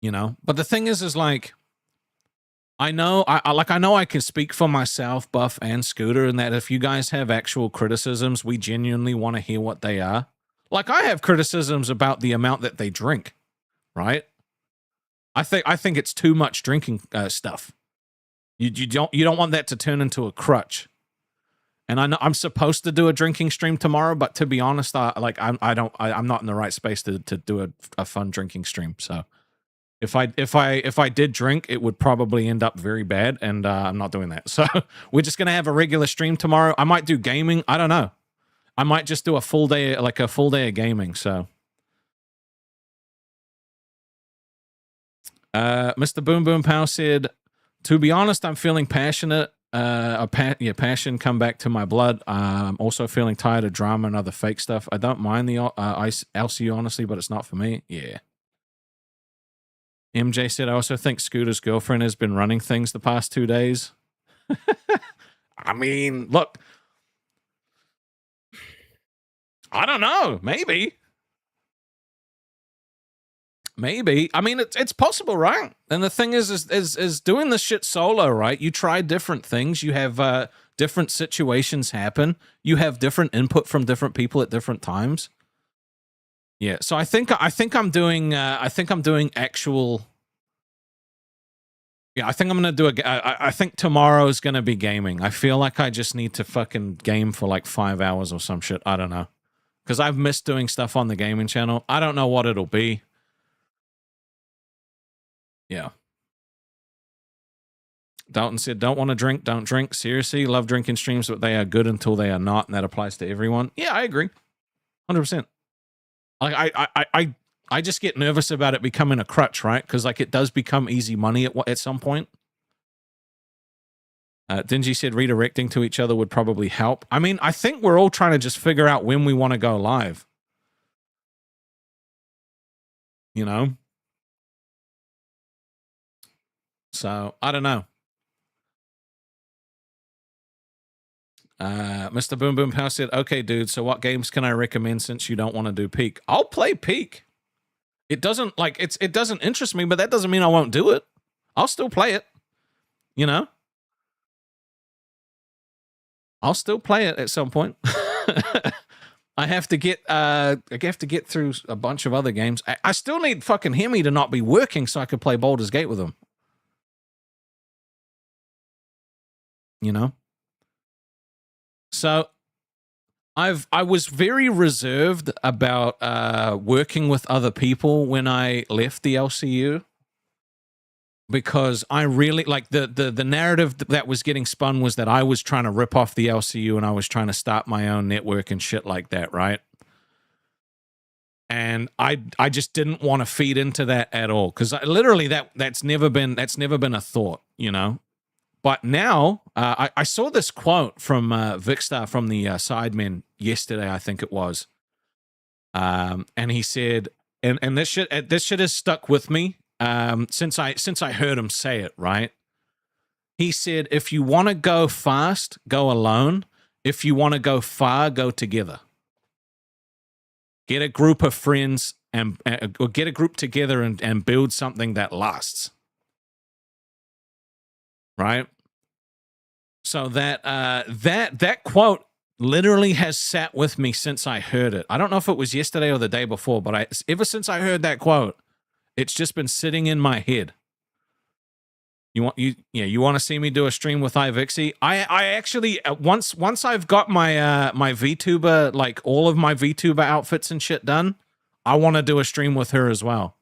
You know, but the thing is like, I know I can speak for myself, Buff and Scooter, and that if you guys have actual criticisms, we genuinely want to hear what they are. Like, I have criticisms about the amount that they drink, right? I think it's too much drinking stuff. You don't want that to turn into a crutch. And I know I'm supposed to do a drinking stream tomorrow, but to be honest, I'm not in the right space to do a fun drinking stream. So. If I did drink, it would probably end up very bad, and I'm not doing that. So we're just gonna have a regular stream tomorrow. I might do gaming. I don't know. I might just do a full day of gaming. So, Mr. Boom Boom Pow said, "To be honest, I'm feeling passionate. Passion come back to my blood. I'm also feeling tired of drama and other fake stuff. I don't mind the LCU honestly, but it's not for me. Yeah." MJ said, I also think Scooter's girlfriend has been running things the past 2 days. I mean, look. I don't know. Maybe. I mean, it's possible, right? And the thing is doing this shit solo, right? You try different things. You have different situations happen. You have different input from different people at different times. Yeah, so I think I'm doing actual. Yeah, I think I'm gonna do I think tomorrow is gonna be gaming. I feel like I just need to fucking game for like 5 hours or some shit. I don't know, because I've missed doing stuff on the gaming channel. I don't know what it'll be. Yeah. Dalton said, "Don't want to drink, don't drink. Seriously, love drinking streams, but they are good until they are not, and that applies to everyone." Yeah, I agree, 100%. Like I just get nervous about it becoming a crutch, right? Because like it does become easy money at some point. Dingy said redirecting to each other would probably help. I mean, I think we're all trying to just figure out when we want to go live. You know? So, I don't know. Mr. Boom Boom Power said, okay, dude, so what games can I recommend since you don't want to do Peak? I'll play Peak. It doesn't interest me, but that doesn't mean I won't do it. I'll still play it. You know? I'll still play it at some point. I have to get through a bunch of other games. I still need fucking Hemi to not be working so I could play Baldur's Gate with him. You know? So I was very reserved about working with other people when I left the LCU, because I really like the narrative that was getting spun was that I was trying to rip off the LCU and I was trying to start my own network and shit like that, right? And I just didn't want to feed into that at all, because literally that's never been a thought, you know. But now I saw this quote from Vicstar from the Sidemen yesterday, I think it was, and he said, and this shit has stuck with me since I heard him say it. Right? He said, "If you want to go fast, go alone. If you want to go far, go together. Get a group of friends or get a group together and build something that lasts." Right? So that quote literally has sat with me since I heard it. I don't know if it was yesterday or the day before, but ever since I heard that quote, it's just been sitting in my head. You want to see me do a stream with iVixie? I actually once I've got my my VTuber, like all of my VTuber outfits and shit done, I want to do a stream with her as well,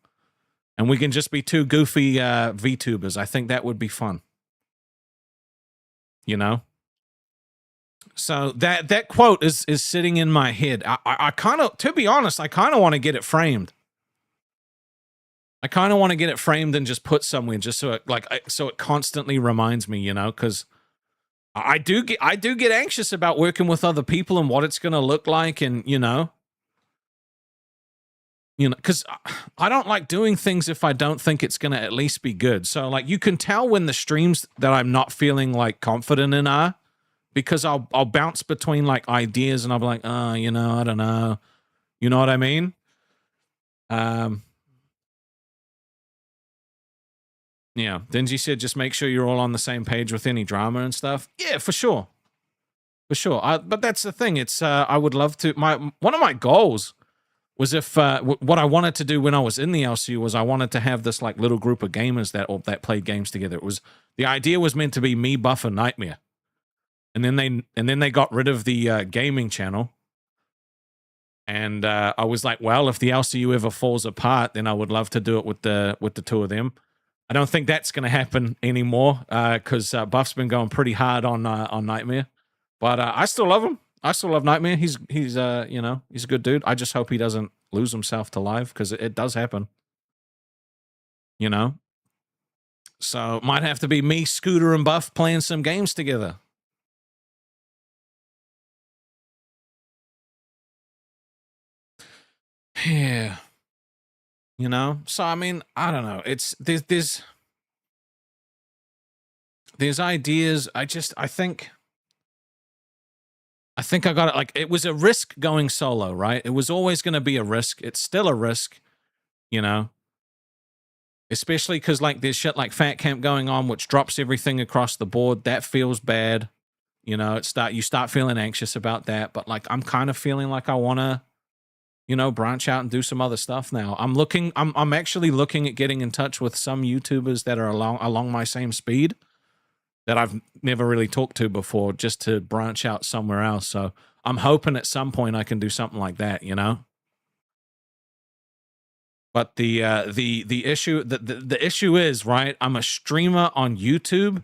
and we can just be two goofy VTubers. I think that would be fun. You know? So that quote is sitting in my head. I kind of, to be honest, I kind of want to get it framed. I kind of want to get it framed and just put somewhere, just so it constantly reminds me, you know, because I do get anxious about working with other people and what it's going to look like, and you know, because I don't like doing things if I don't think it's going to at least be good. So like, you can tell when the streams that I'm not feeling like confident in are, because I'll bounce between like ideas and I'll be like, oh, you know, I don't know. You know what I mean? Yeah. Dingy said, just make sure you're all on the same page with any drama and stuff. Yeah, for sure. For sure. But that's the thing. It's, I would love to, one of my goals was if, what I wanted to do when I was in the LCU was I wanted to have this like little group of gamers that played games together. The idea was meant to be me, Buff, and Nightmare. And then they got rid of the gaming channel, and I was like, well, if the LCU ever falls apart, then I would love to do it with the two of them. I don't think that's going to happen anymore because Buff's been going pretty hard on Nightmare, but I still love him. I still love Nightmare. He's he's a good dude. I just hope he doesn't lose himself to live, because it does happen. You know, so might have to be me, Scooter, and Buff playing some games together. Yeah. You know? So I mean, I don't know. It's there's ideas. I think I got it. Like, it was a risk going solo, right? It was always going to be a risk. It's still a risk, you know? Especially because like there's shit like Fat Camp going on, which drops everything across the board. That feels bad. You know, you start feeling anxious about that. But like, I'm kind of feeling like I want to, you know, branch out and do some other stuff now. I'm actually looking at getting in touch with some YouTubers that are along my same speed that I've never really talked to before, just to branch out somewhere else. So I'm hoping at some point I can do something like that, you know? But the issue is, right, I'm a streamer on YouTube,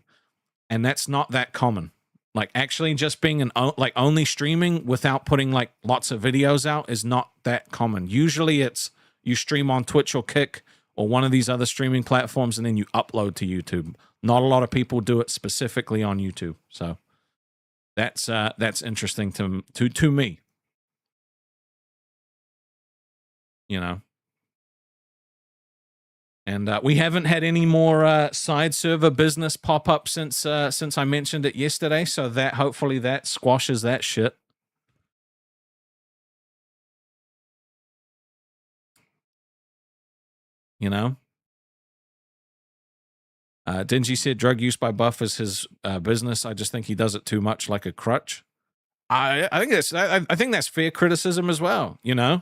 and that's not that common. Like, actually just being only streaming without putting like lots of videos out is not that common. Usually it's you stream on Twitch or Kick or one of these other streaming platforms, and then you upload to YouTube. Not a lot of people do it specifically on YouTube. So that's interesting to me. You know. And we haven't had any more side server business pop up since I mentioned it yesterday. So that hopefully that squashes that shit. You know. Dingy said drug use by Buff is his business. I just think he does it too much, like a crutch. I think that's fair criticism as well. You know.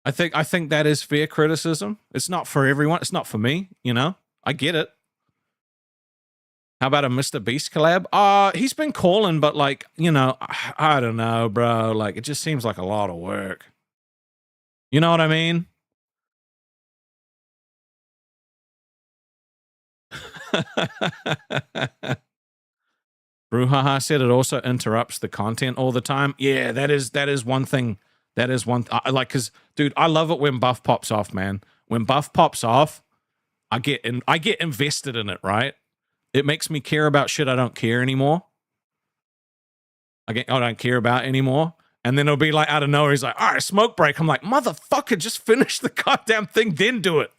I think that is fair criticism. It's not for everyone. It's not for me, you know? I get it. How about a Mr. Beast collab? He's been calling, but like, you know, I don't know, bro. Like, it just seems like a lot of work. You know what I mean? Brouhaha said it also interrupts the content all the time. Yeah, that is one thing. That is one. Like, cause, dude, I love it when buff pops off, man. When buff pops off, I get invested in it, right? It makes me care about shit I don't care anymore. I don't care about anymore. And then it'll be like out of nowhere, he's like, all right, smoke break. I'm like, motherfucker, just finish the goddamn thing, then do it.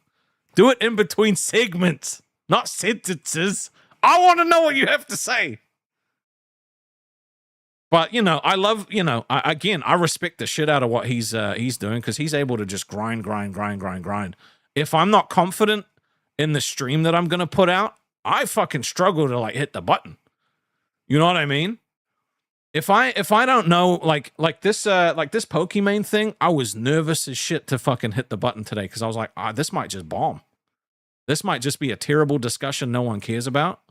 Do it in between segments, not sentences. I want to know what you have to say. But, you know, I love, you know, I respect the shit out of what he's doing because he's able to just grind. If I'm not confident in the stream that I'm going to put out, I fucking struggle to, like, hit the button. You know what I mean? If I don't know, like this Pokimane thing, I was nervous as shit to fucking hit the button today because I was like, this might just bomb. This might just be a terrible discussion no one cares about.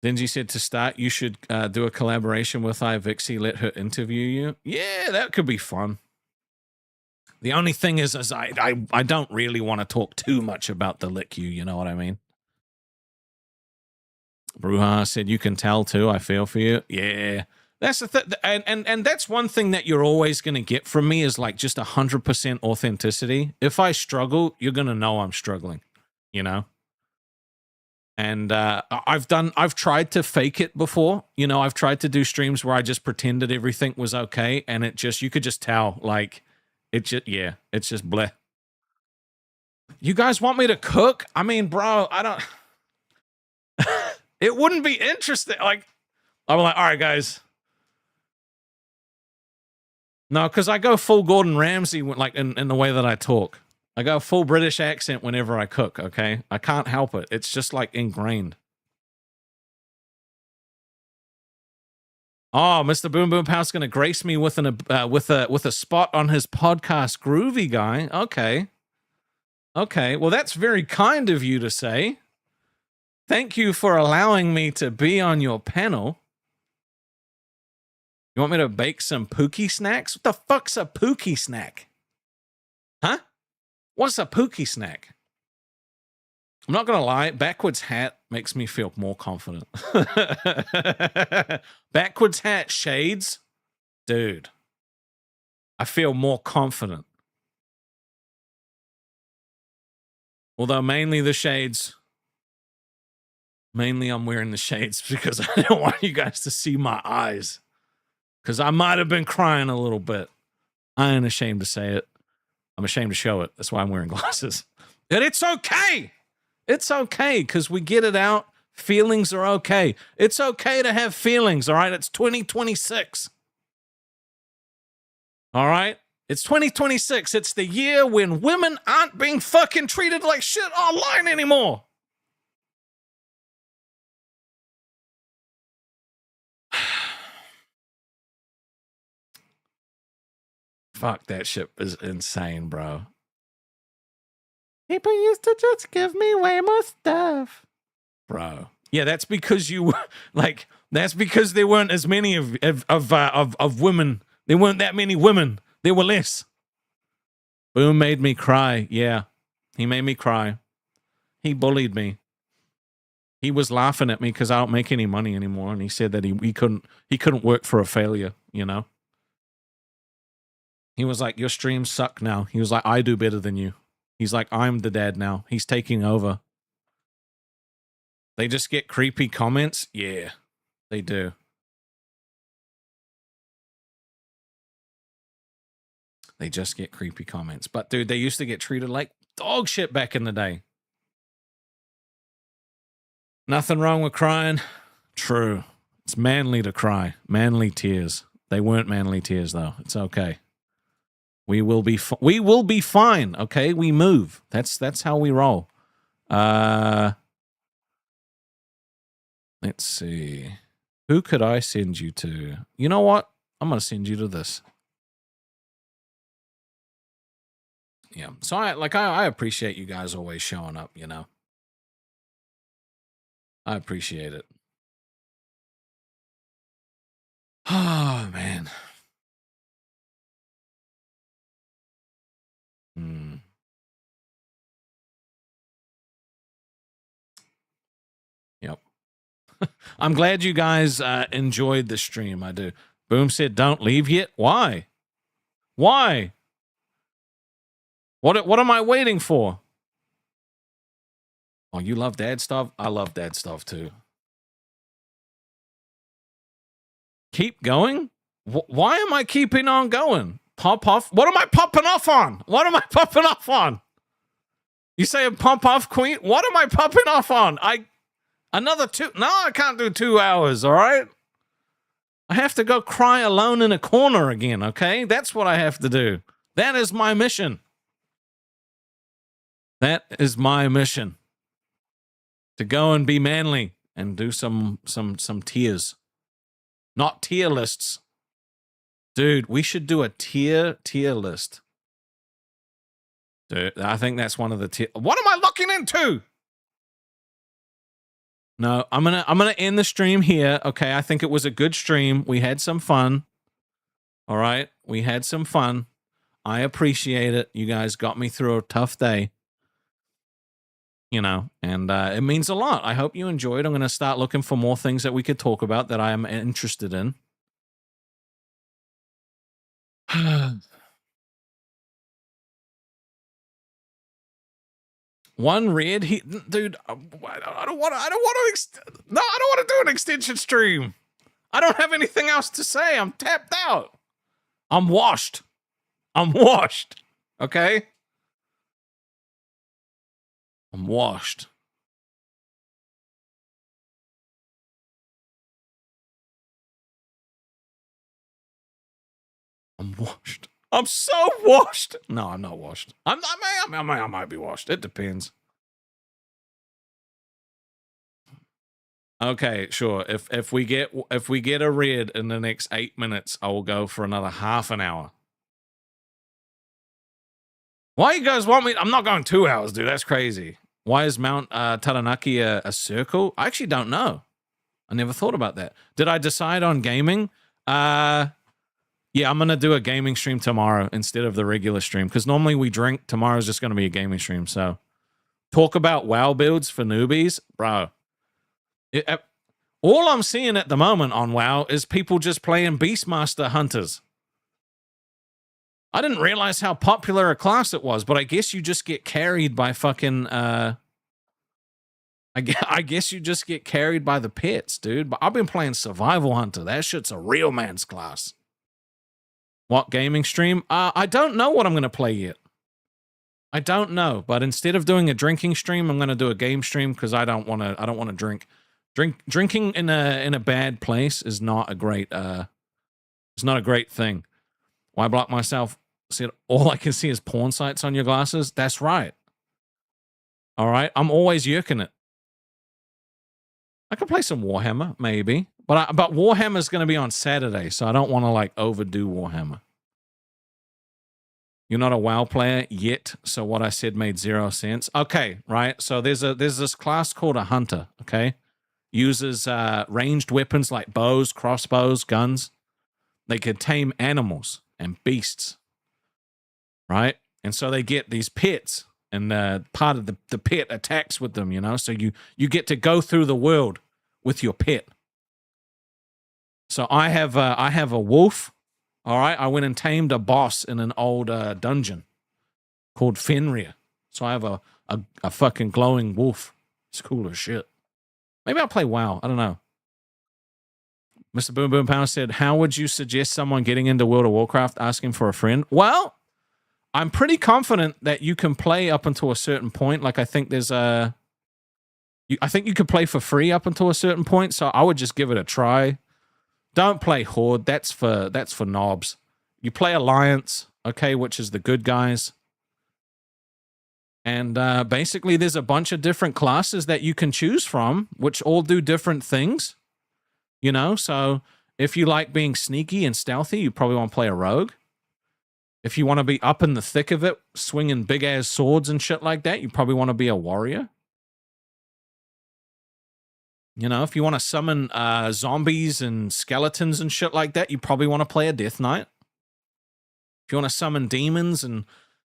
Denji said to start, you should do a collaboration with iVixie, let her interview you. Yeah, that could be fun. The only thing is I don't really want to talk too much about the lick you know what I mean? Bruja said, you can tell too, I feel for you. Yeah. That's the thing. And that's one thing that you're always going to get from me is like just 100% authenticity. If I struggle, you're going to know I'm struggling, you know? And I've tried to fake it before. You know, I've tried to do streams where I just pretended everything was okay. And it just, you could just tell, like, it's just bleh. You guys want me to cook? I mean, bro, I don't... It wouldn't be interesting. Like, I'm like, all right, guys. No, because I go full Gordon Ramsay, like, in the way that I talk. I go full British accent whenever I cook, okay? I can't help it. It's just, like, ingrained. Oh, Mr. Boom Boom Pow's going to grace me with a spot on his podcast, Groovy Guy. Okay. Okay, well, that's very kind of you to say. Thank you for allowing me to be on your panel. You want me to bake some Pookie snacks? What the fuck's a Pookie snack? Huh? What's a Pookie snack? I'm not going to lie. Backwards hat makes me feel more confident. Backwards hat, shades. Dude. I feel more confident. Although mainly the shades... Mainly I'm wearing the shades because I don't want you guys to see my eyes. Because I might have been crying a little bit. I ain't ashamed to say it. I'm ashamed to show it. That's why I'm wearing glasses. And it's okay. It's okay because we get it out. Feelings are okay. It's okay to have feelings, all right? It's 2026. All right? It's 2026. It's the year when women aren't being fucking treated like shit online anymore. Fuck, that shit is insane, bro. People used to just give me way more stuff. Bro. Yeah, that's because you like that's because there weren't as many of women. There weren't that many women. There were less. Boom made me cry. Yeah. He made me cry. He bullied me. He was laughing at me because I don't make any money anymore, and he said that he couldn't work for a failure, you know? He was like, your streams suck now. He was like, I do better than you. He's like, I'm the dad now. He's taking over. They just get creepy comments? Yeah, they do. They just get creepy comments. But, dude, they used to get treated like dog shit back in the day. Nothing wrong with crying. True. It's manly to cry. Manly tears. They weren't manly tears, though. It's okay. We will be fine, okay? We move. That's how we roll. Let's see. Who could I send you to? You know what? I'm going to send you to this. Yeah. So I appreciate you guys always showing up, you know. I appreciate it. Oh, man. Hmm. Yep. I'm glad you guys enjoyed the stream. I do. Boom said, don't leave yet. Why? Why? What am I waiting for? Oh, you love dad stuff? I love dad stuff too. Keep going? Why am I keeping on going? Pop off? What am I popping off on? What am I popping off on? You say pump off, Queen? What am I popping off on? Another 2? No, I can't do 2 hours, all right? I have to go cry alone in a corner again, okay? That's what I have to do. That is my mission. That is my mission. To go and be manly and do some tiers. Not tier lists. Dude, we should do a tier list. Dude, I think that's one of the tier. What am I looking into? No, I'm gonna end the stream here. Okay, I think it was a good stream. We had some fun. All right, we had some fun. I appreciate it. You guys got me through a tough day. You know, and it means a lot. I hope you enjoyed. I'm going to start looking for more things that we could talk about that I am interested in. One red, dude. I don't want to do an extension stream. I don't have anything else to say. I'm tapped out. I'm washed. Okay. I'm washed. I'm washed. I'm so washed. No, I'm not washed. I might be washed. It depends. Okay, sure. If we get a red in the next 8 minutes, I will go for another half an hour. Why you guys want me? I'm not going 2 hours, dude. That's crazy. Why is Mount Taranaki a circle? I actually don't know. I never thought about that. Did I decide on gaming? Yeah, I'm going to do a gaming stream tomorrow instead of the regular stream because normally we drink. Tomorrow's just going to be a gaming stream. So talk about WoW builds for newbies. Bro, all I'm seeing at the moment on WoW is people just playing Beastmaster Hunters. I didn't realize how popular a class it was, but I guess you just get carried by fucking, I guess you just get carried by the pets, dude. But I've been playing Survival Hunter. That shit's a real man's class. What gaming stream? I don't know what I'm going to play yet. I don't know, but instead of doing a drinking stream, I'm going to do a game stream because I don't want to drink. Drinking in a bad place is not a great, it's not a great thing. Why block myself? See, all I can see is porn sites on your glasses. That's right. All right, I'm always yerking it. I could play some Warhammer, maybe. But Warhammer's going to be on Saturday, so I don't want to, like, overdo Warhammer. You're not a WoW player yet, so what I said made 0 sense. Okay, right? So there's this class called a Hunter, okay? Uses ranged weapons like bows, crossbows, guns. They can tame animals and beasts, right? And so they get these pets, and part of the pet attacks with them, you know? So you get to go through the world with your pet. So I have a wolf. All right, I went and tamed a boss in an old dungeon called Fenrir. So I have a fucking glowing wolf. It's cool as shit. Maybe I'll play WoW. I don't know. Mr. Boom Boom Power said, how would you suggest someone getting into World of Warcraft asking for a friend? Well, I'm pretty confident that you can play up until a certain point. Like I think there's I think you could play for free up until a certain point. So I would just give it a try. Don't play Horde. That's for knobs. You play Alliance, okay, which is the good guys. And basically, there's a bunch of different classes that you can choose from, which all do different things. You know, so if you like being sneaky and stealthy, you probably want to play a rogue. If you want to be up in the thick of it, swinging big-ass swords and shit like that, you probably want to be a warrior. You know, if you want to summon zombies and skeletons and shit like that, you probably want to play a Death Knight. If you want to summon demons and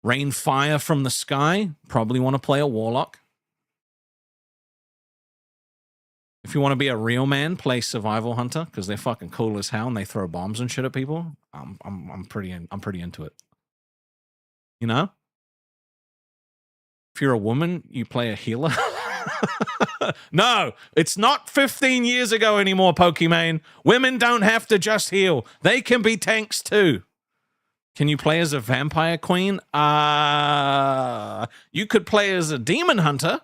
rain fire from the sky, probably want to play a warlock. If you want to be a real man, play Survival Hunter because they're fucking cool as hell and they throw bombs and shit at people. I'm pretty into it. You know? If you're a woman, you play a healer. No, it's not 15 years ago anymore, Pokimane. Women don't have to just heal. They can be tanks too. Can you play as a vampire queen? You could play as a demon hunter,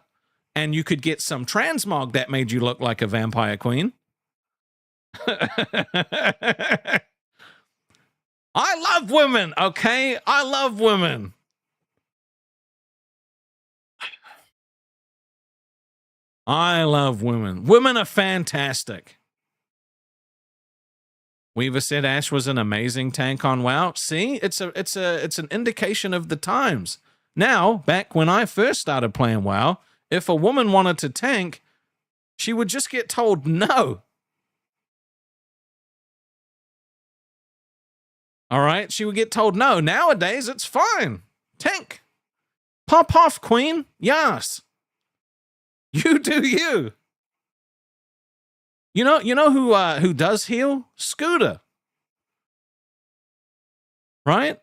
and you could get some transmog that made you look like a vampire queen. I love women, okay? I love women. I love women. Women are fantastic. Weaver said Ash was an amazing tank on WoW. See, it's an indication of the times. Now, back when I first started playing WoW, if a woman wanted to tank, she would just get told no. All right, she would get told no. Nowadays, it's fine. Tank. Pop off, queen. Yes. You do you. You know who does heal? Scooter. Right?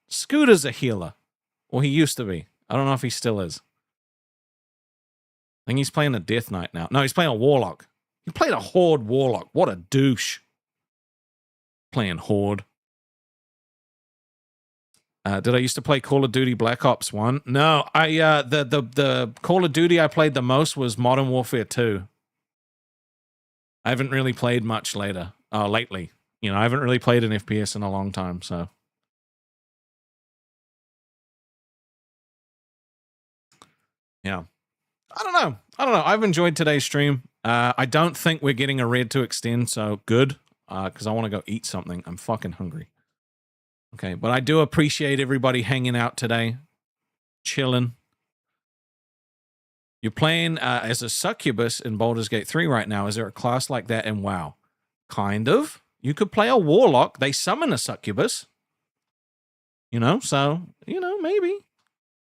Scooter's a healer. Well, he used to be. I don't know if he still is. I think he's playing a Death Knight now. No, he's playing a Warlock. He played a Horde Warlock. What a douche. Playing Horde. Did I used to play Call of Duty Black Ops 1? No, the Call of Duty I played the most was Modern Warfare 2. I haven't really played much lately. You know, I haven't really played an FPS in a long time, so. Yeah. I don't know. I've enjoyed today's stream. I don't think we're getting a red to extend, so good, because I want to go eat something. I'm fucking hungry. Okay, but I do appreciate everybody hanging out today, chilling. You're playing as a succubus in Baldur's Gate 3 right now. Is there a class like that in WoW? Kind of. You could play a warlock. They summon a succubus. You know, so, you know, maybe.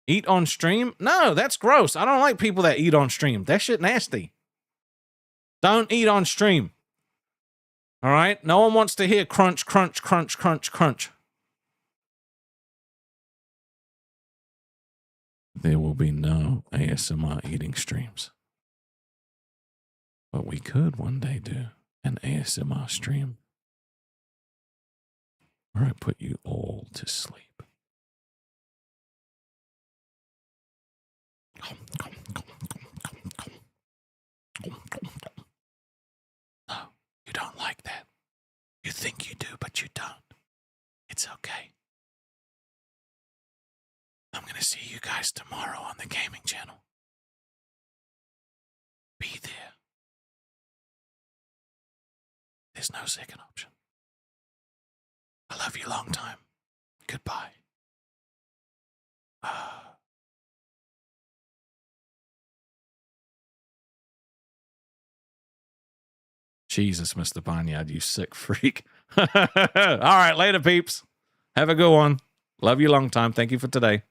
Eat on stream? No, that's gross. I don't like people that eat on stream. That shit nasty. Don't eat on stream. All right? No one wants to hear crunch, crunch, crunch, crunch, crunch. There will be no ASMR eating streams. But we could one day do an ASMR stream where I put you all to sleep. No, you don't like that. You think you do, but you don't. It's okay. I'm going to see you guys tomorrow on the gaming channel. Be there. There's no second option. I love you long time. Goodbye. Jesus, Mr. Barnyard, you sick freak. All right, later, peeps. Have a good one. Love you long time. Thank you for today.